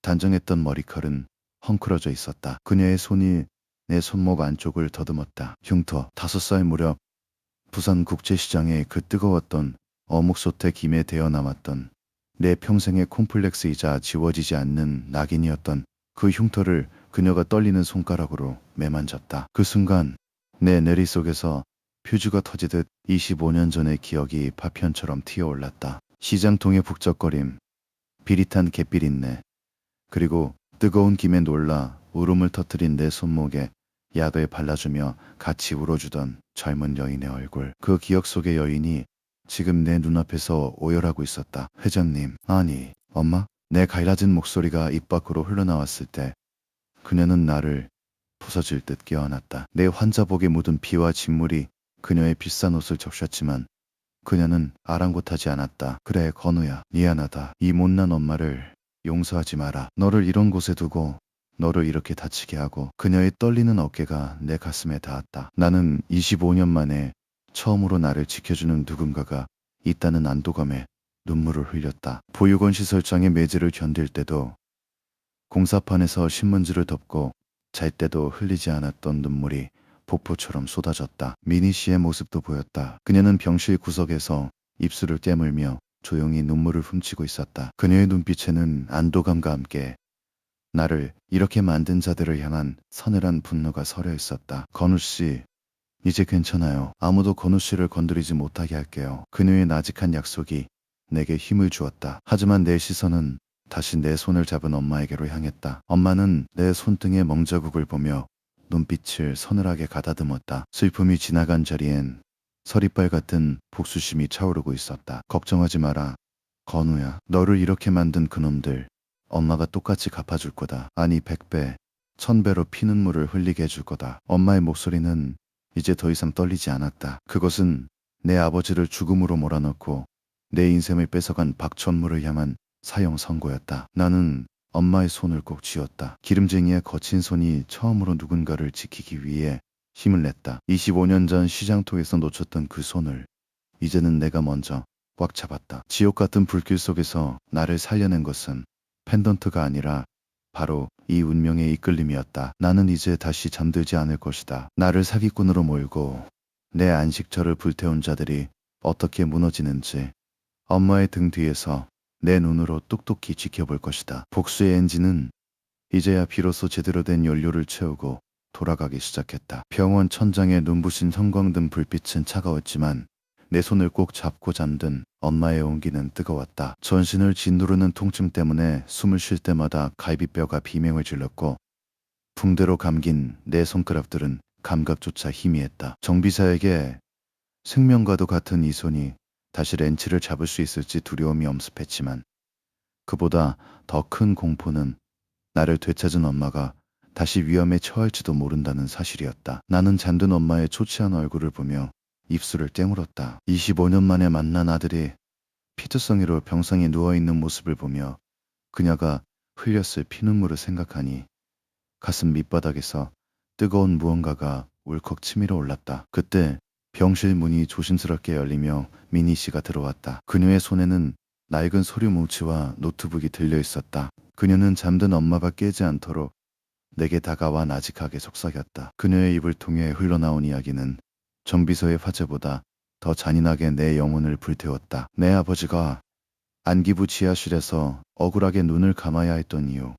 단정했던 머리칼은 헝클어져 있었다. 그녀의 손이 내 손목 안쪽을 더듬었다. 흉터 5살 무렵 부산 국제시장의 그 뜨거웠던 어묵솥에 김에 데어 남았던 내 평생의 콤플렉스이자 지워지지 않는 낙인이었던 그 흉터를 그녀가 떨리는 손가락으로 매만졌다. 그 순간 내 내리 속에서 퓨즈가 터지듯 25년 전의 기억이 파편처럼 튀어올랐다. 시장통의 북적거림, 비릿한 갯비린내, 그리고 뜨거운 김에 놀라 울음을 터뜨린 내 손목에 약을 발라주며 같이 울어주던 젊은 여인의 얼굴. 그 기억 속의 여인이 지금 내 눈앞에서 오열하고 있었다. 회장님, 아니, 엄마? 내 갈라진 목소리가 입 밖으로 흘러나왔을 때 그녀는 나를 부서질 듯 껴안았다. 내 환자복에 묻은 피와 진물이 그녀의 비싼 옷을 적셨지만 그녀는 아랑곳하지 않았다. 그래, 건우야, 미안하다. 이 못난 엄마를 용서하지 마라. 너를 이런 곳에 두고 너를 이렇게 다치게 하고. 그녀의 떨리는 어깨가 내 가슴에 닿았다. 나는 25년 만에 처음으로 나를 지켜주는 누군가가 있다는 안도감에 눈물을 흘렸다. 보육원 시설장의 매질을 견딜 때도, 공사판에서 신문지를 덮고 잘 때도 흘리지 않았던 눈물이 폭포처럼 쏟아졌다. 미니 씨의 모습도 보였다. 그녀는 병실 구석에서 입술을 깨물며 조용히 눈물을 훔치고 있었다. 그녀의 눈빛에는 안도감과 함께 나를 이렇게 만든 자들을 향한 서늘한 분노가 서려 있었다. 건우 씨, 이제 괜찮아요. 아무도 건우 씨를 건드리지 못하게 할게요. 그녀의 나직한 약속이 내게 힘을 주었다. 하지만 내 시선은 다시 내 손을 잡은 엄마에게로 향했다. 엄마는 내 손등의 멍자국을 보며 눈빛을 서늘하게 가다듬었다. 슬픔이 지나간 자리엔 서리빨 같은 복수심이 차오르고 있었다. 걱정하지 마라, 건우야. 너를 이렇게 만든 그놈들 엄마가 똑같이 갚아줄 거다. 아니, 100배, 1000배로 피눈물을 흘리게 해줄 거다. 엄마의 목소리는 이제 더 이상 떨리지 않았다. 그것은 내 아버지를 죽음으로 몰아넣고 내 인생을 뺏어간 박천무를 향한 사형 선고였다. 나는 엄마의 손을 꼭 쥐었다. 기름쟁이의 거친 손이 처음으로 누군가를 지키기 위해 힘을 냈다. 25년 전 시장통에서 놓쳤던 그 손을 이제는 내가 먼저 꽉 잡았다. 지옥 같은 불길 속에서 나를 살려낸 것은 펜던트가 아니라 바로 이 운명의 이끌림이었다. 나는 이제 다시 잠들지 않을 것이다. 나를 사기꾼으로 몰고 내 안식처를 불태운 자들이 어떻게 무너지는지 엄마의 등 뒤에서 내 눈으로 똑똑히 지켜볼 것이다. 복수의 엔진은 이제야 비로소 제대로 된 연료를 채우고 돌아가기 시작했다. 병원 천장에 눈부신 형광등 불빛은 차가웠지만 내 손을 꼭 잡고 잠든 엄마의 온기는 뜨거웠다. 전신을 짓누르는 통증 때문에 숨을 쉴 때마다 갈비뼈가 비명을 질렀고 붕대로 감긴 내 손가락들은 감각조차 희미했다. 정비사에게 생명과도 같은 이 손이 다시 렌치를 잡을 수 있을지 두려움이 엄습했지만 그보다 더 큰 공포는 나를 되찾은 엄마가 다시 위험에 처할지도 모른다는 사실이었다. 나는 잠든 엄마의 초췌한 얼굴을 보며 입술을 깨물었다. 25년 만에 만난 아들이 피투성이로 병상에 누워있는 모습을 보며 그녀가 흘렸을 피눈물을 생각하니 가슴 밑바닥에서 뜨거운 무언가가 울컥 치밀어 올랐다. 그때 병실 문이 조심스럽게 열리며 미니 씨가 들어왔다. 그녀의 손에는 낡은 서류 뭉치와 노트북이 들려 있었다. 그녀는 잠든 엄마가 깨지 않도록 내게 다가와 나직하게 속삭였다. 그녀의 입을 통해 흘러나온 이야기는 정비서의 화재보다 더 잔인하게 내 영혼을 불태웠다. 내 아버지가 안기부 지하실에서 억울하게 눈을 감아야 했던 이유,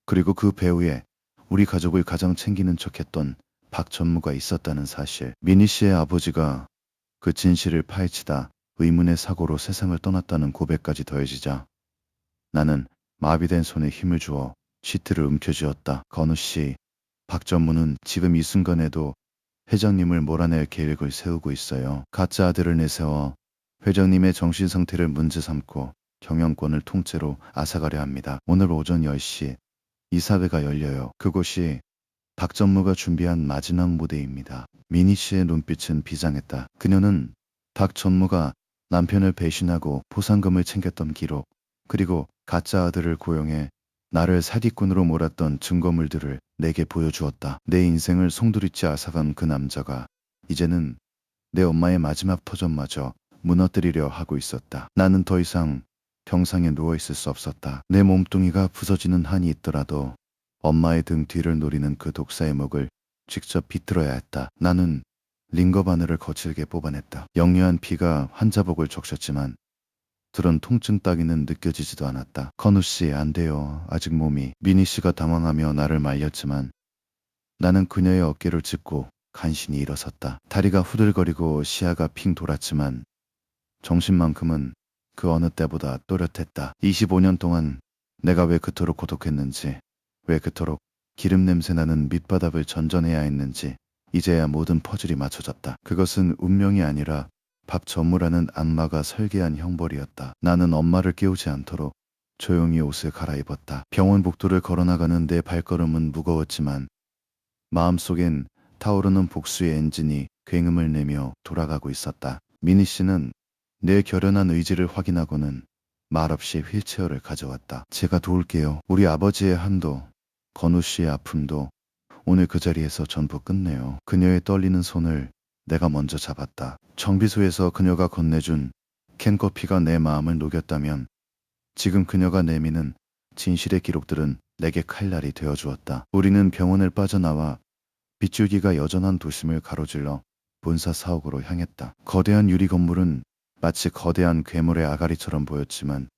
그리고 그 배후에 우리 가족을 가장 챙기는 척했던 박전무가 있었다는 사실. 미니 씨의 아버지가 그 진실을 파헤치다 의문의 사고로 세상을 떠났다는 고백까지 더해지자 나는 마비된 손에 힘을 주어 시트를 움켜쥐었다. 건우 씨, 박전무는 지금 이 순간에도 회장님을 몰아낼 계획을 세우고 있어요. 가짜 아들을 내세워 회장님의 정신 상태를 문제 삼고 경영권을 통째로 앗아가려 합니다. 오늘 오전 10시 이사회가 열려요. 그곳이 박전무가 준비한 마지막 무대입니다. 미니 씨의 눈빛은 비장했다. 그녀는 박전무가 남편을 배신하고 보상금을 챙겼던 기록, 그리고 가짜 아들을 고용해 나를 사기꾼으로 몰았던 증거물들을 내게 보여주었다. 내 인생을 송두리째 앗아간 그 남자가 이제는 내 엄마의 마지막 터전마저 무너뜨리려 하고 있었다. 나는 더 이상 병상에 누워있을 수 없었다. 내 몸뚱이가 부서지는 한이 있더라도 엄마의 등 뒤를 노리는 그 독사의 목을 직접 비틀어야 했다. 나는 링거 바늘을 거칠게 뽑아냈다. 영리한 피가 환자복을 적셨지만 들은 통증 따위는 느껴지지도 않았다. 건우 씨, 안 돼요. 아직 몸이. 미니 씨가 당황하며 나를 말렸지만 나는 그녀의 어깨를 짚고 간신히 일어섰다. 다리가 후들거리고 시야가 핑 돌았지만 정신만큼은 그 어느 때보다 또렷했다. 25년 동안 내가 왜 그토록 고독했는지, 왜 그토록 기름 냄새 나는 밑바닥을 전전해야 했는지 이제야 모든 퍼즐이 맞춰졌다. 그것은 운명이 아니라 밥 전무라는 악마가 설계한 형벌이었다. 나는 엄마를 깨우지 않도록 조용히 옷을 갈아입었다. 병원 복도를 걸어나가는 내 발걸음은 무거웠지만 마음속엔 타오르는 복수의 엔진이 굉음을 내며 돌아가고 있었다. 미니 씨는 내 결연한 의지를 확인하고는 말없이 휠체어를 가져왔다. 제가 도울게요. 우리 아버지의 한도, 건우 씨의 아픔도 오늘 그 자리에서 전부 끝내요. 그녀의 떨리는 손을 내가 먼저 잡았다. 정비소에서 그녀가 건네준 캔커피가 내 마음을 녹였다면 지금 그녀가 내미는 진실의 기록들은 내게 칼날이 되어주었다. 우리는 병원을 빠져나와 빗줄기가 여전한 도심을 가로질러 본사 사옥으로 향했다. 거대한 유리 건물은 마치 거대한 괴물의 아가리처럼 보였지만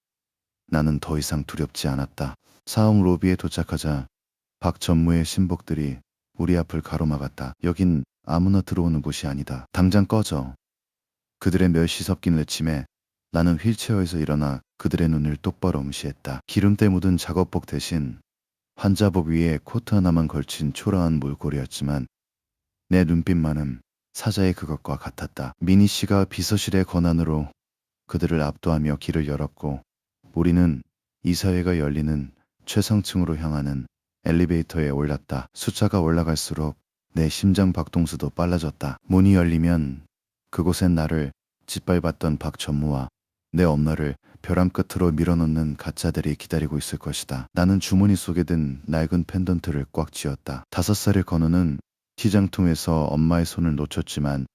나는 더 이상 두렵지 않았다. 사옥 로비에 도착하자 박 전무의 신복들이 우리 앞을 가로막았다. 여긴 아무나 들어오는 곳이 아니다. 당장 꺼져. 그들의 멸시 섞인 외침에 나는 휠체어에서 일어나 그들의 눈을 똑바로 응시했다. 기름때 묻은 작업복 대신 환자복 위에 코트 하나만 걸친 초라한 몰골이었지만 내 눈빛만은 사자의 그것과 같았다. 미니 씨가 비서실의 권한으로 그들을 압도하며 길을 열었고 우리는 이사회가 열리는 최상층으로 향하는 엘리베이터에 올랐다. 숫자가 올라갈수록 내 심장 박동수도 빨라졌다. 문이 열리면 그곳엔 나를 짓밟았던 박 전무와 내 엄마를 벼랑 끝으로 밀어넣는 가짜들이 기다리고 있을 것이다. 나는 주머니 속에 든 낡은 펜던트를 꽉 쥐었다. 5살의 건우는 시장통에서 엄마의 손을 놓쳤지만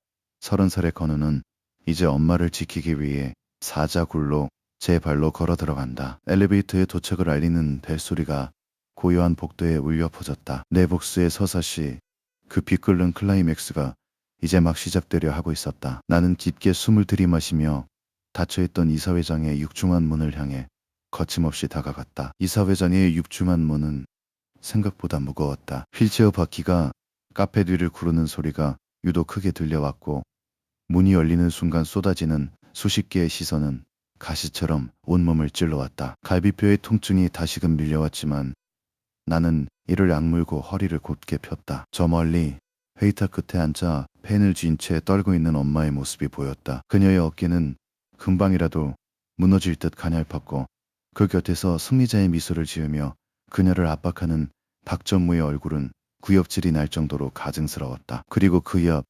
30살의 건우는 이제 엄마를 지키기 위해 사자굴로 제 발로 걸어 들어간다. 엘리베이터의 도착을 알리는 벨소리가 고요한 복도에 울려 퍼졌다. 내 복수의 서사시, 그 빛끓는 클라이맥스가 이제 막 시작되려 하고 있었다. 나는 깊게 숨을 들이마시며 닫혀있던 이사회장의 육중한 문을 향해 거침없이 다가갔다. 이사회장의 육중한 문은 생각보다 무거웠다. 휠체어 바퀴가 카페 뒤를 구르는 소리가 유독 크게 들려왔고 문이 열리는 순간 쏟아지는 수십 개의 시선은 가시처럼 온몸을 찔러왔다. 갈비뼈의 통증이 다시금 밀려왔지만 나는 이를 악물고 허리를 곧게 폈다. 저 멀리 회의탁 끝에 앉아 펜을 쥔 채 떨고 있는 엄마의 모습이 보였다. 그녀의 어깨는 금방이라도 무너질 듯 가냘팠고 그 곁에서 승리자의 미소를 지으며 그녀를 압박하는 박전무의 얼굴은 구역질이 날 정도로 가증스러웠다. 그리고 그 옆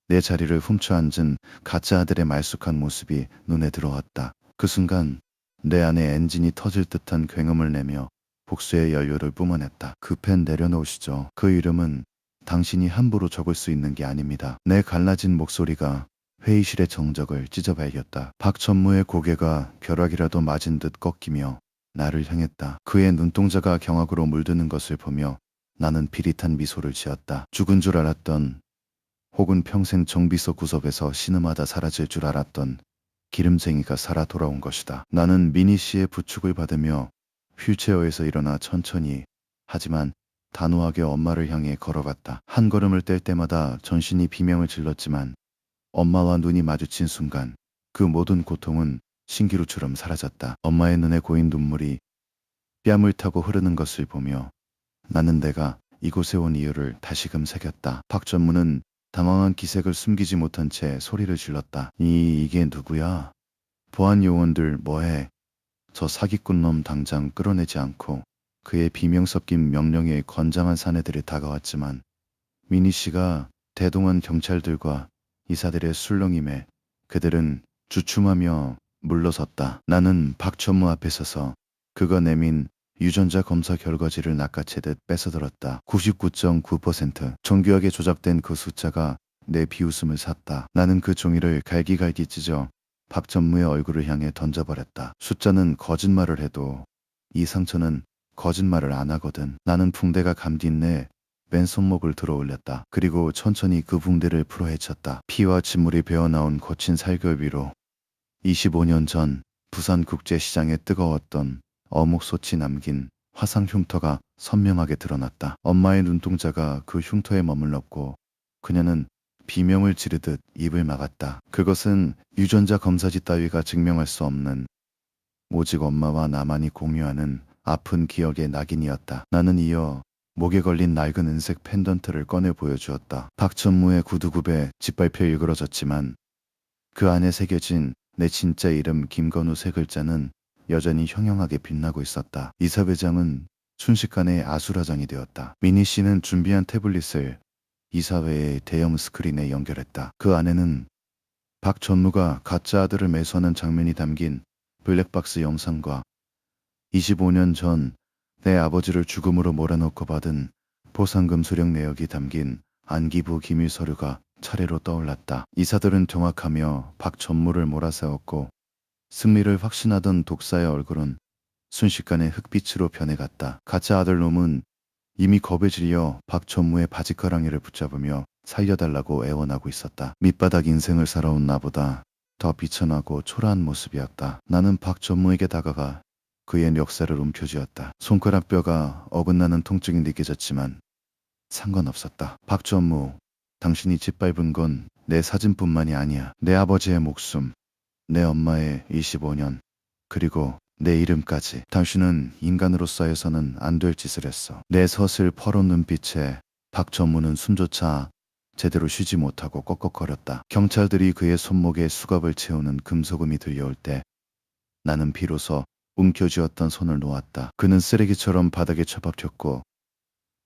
내 자리를 훔쳐 앉은 가짜 아들의 말쑥한 모습이 눈에 들어왔다. 그 순간 내 안에 엔진이 터질 듯한 굉음을 내며 복수의 연료를 뿜어냈다. 그 펜 내려놓으시죠. 그 이름은 당신이 함부로 적을 수 있는 게 아닙니다. 내 갈라진 목소리가 회의실의 정적을 찢어발겼다. 박 전무의 고개가 벼락이라도 맞은 듯 꺾이며 나를 향했다. 그의 눈동자가 경악으로 물드는 것을 보며 나는 비릿한 미소를 지었다. 죽은 줄 알았던 혹은 평생 정비소 구석에서 신음하다 사라질 줄 알았던 기름쟁이가 살아 돌아온 것이다. 나는 미니 씨의 부축을 받으며 휠체어에서 일어나 천천히 하지만 단호하게 엄마를 향해 걸어갔다. 한 걸음을 뗄 때마다 전신이 비명을 질렀지만 엄마와 눈이 마주친 순간 그 모든 고통은 신기루처럼 사라졌다. 엄마의 눈에 고인 눈물이 뺨을 타고 흐르는 것을 보며 나는 내가 이곳에 온 이유를 다시금 새겼다. 박 전무는 당황한 기색을 숨기지 못한 채 소리를 질렀다. 이게 누구야? 보안 요원들 뭐해? 저 사기꾼 놈 당장 끌어내지 않고. 그의 비명 섞인 명령에 건장한 사내들이 다가왔지만 미니 씨가 대동한 경찰들과 이사들의 술렁임에 그들은 주춤하며 물러섰다. 나는 박 전무 앞에 서서 그가 내민 유전자 검사 결과지를 낚아채듯 뺏어들었다. 99.9% 정교하게 조작된 그 숫자가 내 비웃음을 샀다. 나는 그 종이를 갈기갈기 찢어 박 전무의 얼굴을 향해 던져버렸다. 숫자는 거짓말을 해도 이 상처는 거짓말을 안 하거든. 나는 붕대가 감긴 내 뺀 손목을 들어 올렸다. 그리고 천천히 그 붕대를 풀어 헤쳤다. 피와 진물이 배어나온 거친 살결 위로 25년 전 부산국제시장에 뜨거웠던 어묵솥이 남긴 화상 흉터가 선명하게 드러났다. 엄마의 눈동자가 그 흉터에 머물렀고 그녀는 비명을 지르듯 입을 막았다. 그것은 유전자 검사지 따위가 증명할 수 없는 오직 엄마와 나만이 공유하는 아픈 기억의 낙인이었다. 나는 이어 목에 걸린 낡은 은색 펜던트를 꺼내 보여주었다. 박천무의 구두굽에 짓밟혀 일그러졌지만 그 안에 새겨진 내 진짜 이름 김건우 세 글자는 여전히 형형하게 빛나고 있었다. 이사회장은 순식간에 아수라장이 되었다. 미니 씨는 준비한 태블릿을 이사회의 대형 스크린에 연결했다. 그 안에는 박 전무가 가짜 아들을 매수하는 장면이 담긴 블랙박스 영상과 25년 전 내 아버지를 죽음으로 몰아넣고 받은 보상금 수령 내역이 담긴 안기부 기밀 서류가 차례로 떠올랐다. 이사들은 경악하며 박 전무를 몰아세웠고 승리를 확신하던 독사의 얼굴은 순식간에 흑빛으로 변해갔다. 가짜 아들 놈은 이미 겁에 질려 박 전무의 바지가랑이를 붙잡으며 살려달라고 애원하고 있었다. 밑바닥 인생을 살아온 나보다 더 비천하고 초라한 모습이었다. 나는 박 전무에게 다가가 그의 멱살을 움켜쥐었다. 손가락뼈가 어긋나는 통증이 느껴졌지만 상관없었다. 박 전무, 당신이 짓밟은 건 내 사진뿐만이 아니야. 내 아버지의 목숨, 내 엄마의 25년, 그리고 내 이름까지. 당신은 인간으로서에서는 안 될 짓을 했어. 내 서슬 퍼온 눈빛에 박 전무는 숨조차 제대로 쉬지 못하고 꺽꺽거렸다. 경찰들이 그의 손목에 수갑을 채우는 금속음이 들려올 때 나는 비로소 움켜쥐었던 손을 놓았다. 그는 쓰레기처럼 바닥에 처박혔고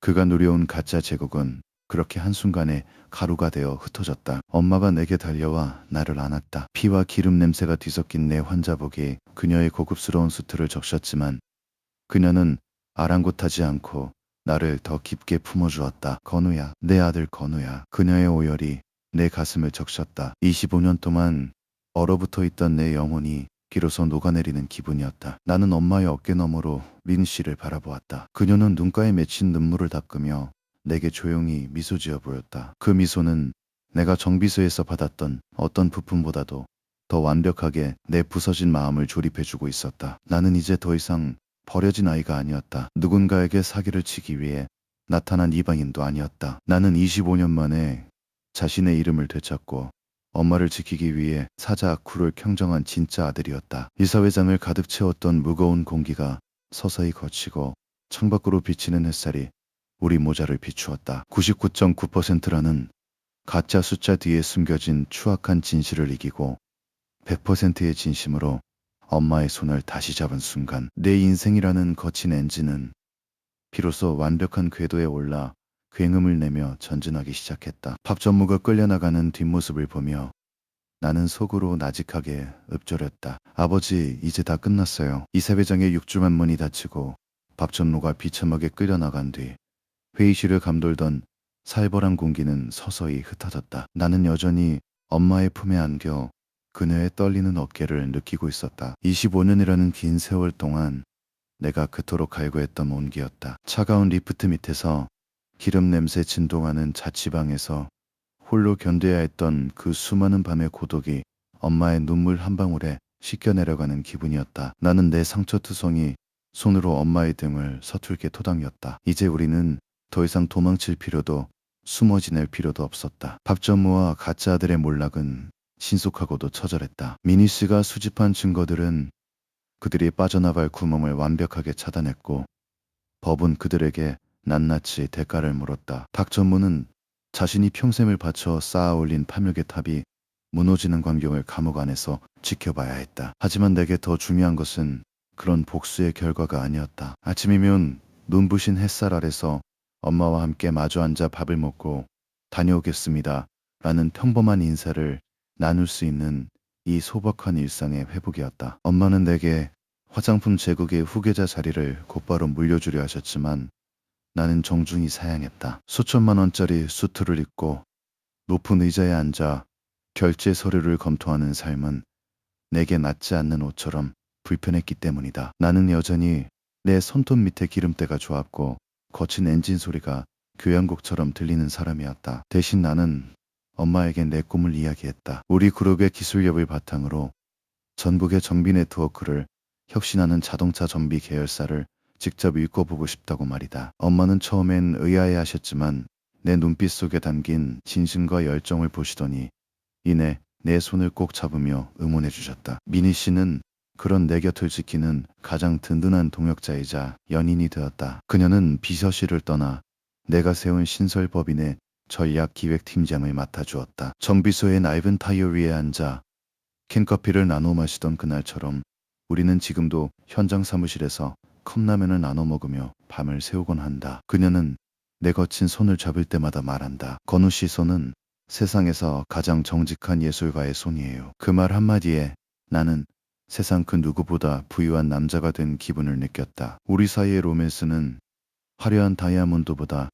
그가 누려온 가짜 제국은 그렇게 한순간에 가루가 되어 흩어졌다. 엄마가 내게 달려와 나를 안았다. 피와 기름 냄새가 뒤섞인 내 환자복이 그녀의 고급스러운 수트를 적셨지만 그녀는 아랑곳하지 않고 나를 더 깊게 품어주었다. 건우야, 내 아들 건우야. 그녀의 오열이 내 가슴을 적셨다. 25년 동안 얼어붙어 있던 내 영혼이 비로소 녹아내리는 기분이었다. 나는 엄마의 어깨 너머로 민 씨를 바라보았다. 그녀는 눈가에 맺힌 눈물을 닦으며 내게 조용히 미소 지어 보였다. 그 미소는 내가 정비소에서 받았던 어떤 부품보다도 더 완벽하게 내 부서진 마음을 조립해주고 있었다. 나는 이제 더 이상 버려진 아이가 아니었다. 누군가에게 사기를 치기 위해 나타난 이방인도 아니었다. 나는 25년 만에 자신의 이름을 되찾고 엄마를 지키기 위해 사자 아쿠를 평정한 진짜 아들이었다. 이사회장을 가득 채웠던 무거운 공기가 서서히 거치고 창밖으로 비치는 햇살이 우리 모자를 비추었다. 99.9%라는 가짜 숫자 뒤에 숨겨진 추악한 진실을 이기고 100%의 진심으로 엄마의 손을 다시 잡은 순간 내 인생이라는 거친 엔진은 비로소 완벽한 궤도에 올라 굉음을 내며 전진하기 시작했다. 박 전무가 끌려나가는 뒷모습을 보며 나는 속으로 나직하게 읊조렸다. 아버지, 이제 다 끝났어요. 이사회장의 육중한 문이 닫히고 박 전무가 비참하게 끌려나간 뒤 회의실을 감돌던 살벌한 공기는 서서히 흩어졌다. 나는 여전히 엄마의 품에 안겨 그녀의 떨리는 어깨를 느끼고 있었다. 25년이라는 긴 세월 동안 내가 그토록 갈구했던 온기였다. 차가운 리프트 밑에서 기름 냄새 진동하는 자취방에서 홀로 견뎌야 했던 그 수많은 밤의 고독이 엄마의 눈물 한 방울에 씻겨 내려가는 기분이었다. 나는 내 상처투성이 손으로 엄마의 등을 서툴게 토닥였다. 이제 우리는 더 이상 도망칠 필요도 숨어 지낼 필요도 없었다. 박 전무와 가짜 아들의 몰락은 신속하고도 처절했다. 미니 씨가 수집한 증거들은 그들이 빠져나갈 구멍을 완벽하게 차단했고 법은 그들에게 낱낱이 대가를 물었다. 박 전무는 자신이 평생을 바쳐 쌓아 올린 파묘의 탑이 무너지는 광경을 감옥 안에서 지켜봐야 했다. 하지만 내게 더 중요한 것은 그런 복수의 결과가 아니었다. 아침이면 눈부신 햇살 아래서 엄마와 함께 마주 앉아 밥을 먹고 다녀오겠습니다. 라는 평범한 인사를 나눌 수 있는 이 소박한 일상의 회복이었다. 엄마는 내게 화장품 제국의 후계자 자리를 곧바로 물려주려 하셨지만 나는 정중히 사양했다. 수천만 원짜리 수트를 입고 높은 의자에 앉아 결제 서류를 검토하는 삶은 내게 낫지 않는 옷처럼 불편했기 때문이다. 나는 여전히 내 손톱 밑에 기름때가 좋았고 거친 엔진 소리가 교향곡처럼 들리는 사람이었다. 대신 나는 엄마에게 내 꿈을 이야기했다. 우리 그룹의 기술력을 바탕으로 전국의 정비 네트워크를 혁신하는 자동차 정비 계열사를 직접 읽어보고 싶다고 말이다. 엄마는 처음엔 의아해하셨지만 내 눈빛 속에 담긴 진심과 열정을 보시더니 이내 내 손을 꼭 잡으며 응원해 주셨다. 미니 씨는 그런 내 곁을 지키는 가장 든든한 동역자이자 연인이 되었다. 그녀는 비서실을 떠나 내가 세운 신설법인의 전략기획팀장을 맡아주었다. 정비소의 낡은 타이어 위에 앉아 캔커피를 나눠 마시던 그날처럼 우리는 지금도 현장 사무실에서 컵라면을 나눠 먹으며 밤을 새우곤 한다. 그녀는 내 거친 손을 잡을 때마다 말한다. 건우 씨 손은 세상에서 가장 정직한 예술가의 손이에요. 그 말 한마디에 나는 세상 그 누구보다 부유한 남자가 된 기분을 느꼈다. 우리 사이의 로맨스는 화려한 다이아몬드보다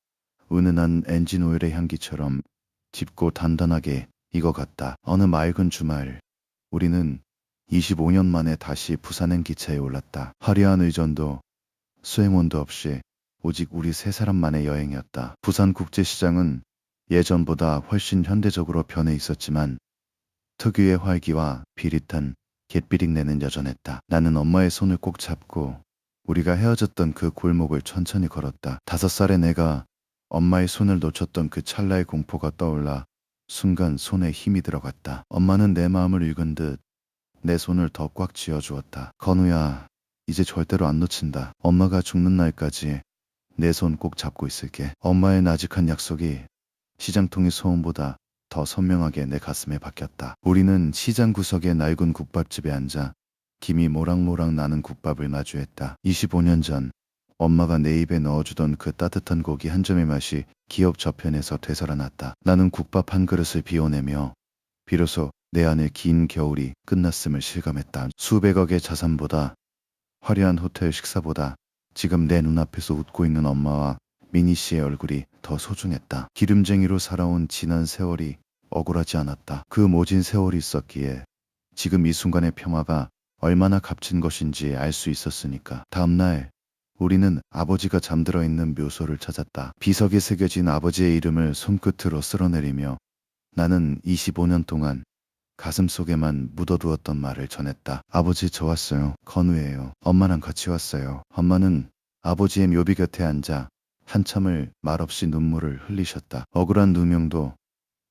은은한 엔진 오일의 향기처럼 짙고 단단하게 익어갔다. 어느 맑은 주말 우리는 25년 만에 다시 부산행 기차에 올랐다. 화려한 의전도 수행원도 없이 오직 우리 세 사람만의 여행이었다. 부산국제시장은 예전보다 훨씬 현대적으로 변해 있었지만 특유의 활기와 비릿한 갯비린내는 여전했다. 나는 엄마의 손을 꼭 잡고 우리가 헤어졌던 그 골목을 천천히 걸었다. 5살의 내가 엄마의 손을 놓쳤던 그 찰나의 공포가 떠올라 순간 손에 힘이 들어갔다. 엄마는 내 마음을 읽은 듯 내 손을 더 꽉 쥐어주었다. 건우야, 이제 절대로 안 놓친다. 엄마가 죽는 날까지 내 손 꼭 잡고 있을게. 엄마의 나직한 약속이 시장통의 소음보다 더 선명하게 내 가슴에 박혔다. 우리는 시장 구석의 낡은 국밥집에 앉아 김이 모락모락 나는 국밥을 마주했다. 25년 전 엄마가 내 입에 넣어주던 그 따뜻한 고기 한 점의 맛이 기억 저편에서 되살아났다. 나는 국밥 한 그릇을 비워내며 비로소 내 안의 긴 겨울이 끝났음을 실감했다. 수백억의 자산보다 화려한 호텔 식사보다 지금 내 눈앞에서 웃고 있는 엄마와 미니 씨의 얼굴이 더 소중했다. 기름쟁이로 살아온 지난 세월이 억울하지 않았다. 그 모진 세월이 있었기에 지금 이 순간의 평화가 얼마나 값진 것인지 알 수 있었으니까. 다음날 우리는 아버지가 잠들어 있는 묘소를 찾았다. 비석에 새겨진 아버지의 이름을 손끝으로 쓸어내리며 나는 25년 동안 가슴 속에만 묻어두었던 말을 전했다. 아버지 저 왔어요. 건우예요. 엄마랑 같이 왔어요. 엄마는 아버지의 묘비 곁에 앉아 한참을 말없이 눈물을 흘리셨다. 억울한 누명도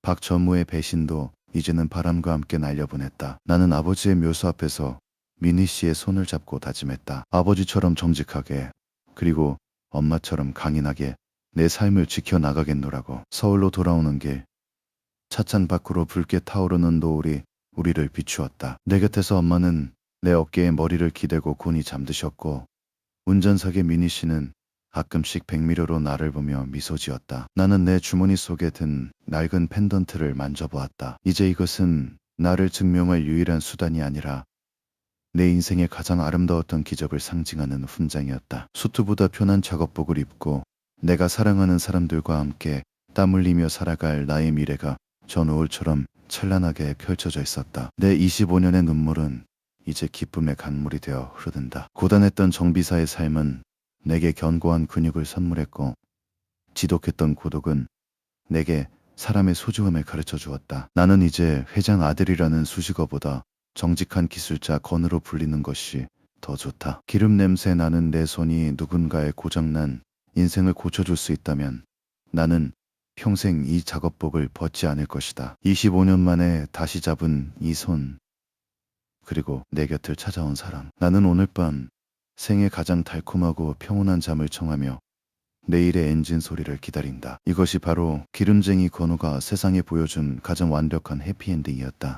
박전무의 배신도 이제는 바람과 함께 날려보냈다. 나는 아버지의 묘소 앞에서 미니 씨의 손을 잡고 다짐했다. 아버지처럼 정직하게 그리고 엄마처럼 강인하게 내 삶을 지켜나가겠노라고. 서울로 돌아오는 길 차창 밖으로 붉게 타오르는 노을이 우리를 비추었다. 내 곁에서 엄마는 내 어깨에 머리를 기대고 곤히 잠드셨고 운전석의 미니 씨는 가끔씩 백미러로 나를 보며 미소 지었다. 나는 내 주머니 속에 든 낡은 펜던트를 만져보았다. 이제 이것은 나를 증명할 유일한 수단이 아니라 내 인생의 가장 아름다웠던 기적을 상징하는 훈장이었다. 수트보다 편한 작업복을 입고 내가 사랑하는 사람들과 함께 땀 흘리며 살아갈 나의 미래가 저 노을처럼 찬란하게 펼쳐져 있었다. 내 25년의 눈물은 이제 기쁨의 강물이 되어 흐르는다. 고단했던 정비사의 삶은 내게 견고한 근육을 선물했고 지독했던 고독은 내게 사람의 소중함을 가르쳐 주었다. 나는 이제 회장 아들이라는 수식어보다 정직한 기술자 건으로 불리는 것이 더 좋다. 기름 냄새 나는 내 손이 누군가의 고장난 인생을 고쳐줄 수 있다면 나는 평생 이 작업복을 벗지 않을 것이다. 25년 만에 다시 잡은 이 손, 그리고 내 곁을 찾아온 사람. 나는 오늘 밤 생애 가장 달콤하고 평온한 잠을 청하며 내일의 엔진 소리를 기다린다. 이것이 바로 기름쟁이 건우가 세상에 보여준 가장 완벽한 해피엔딩이었다.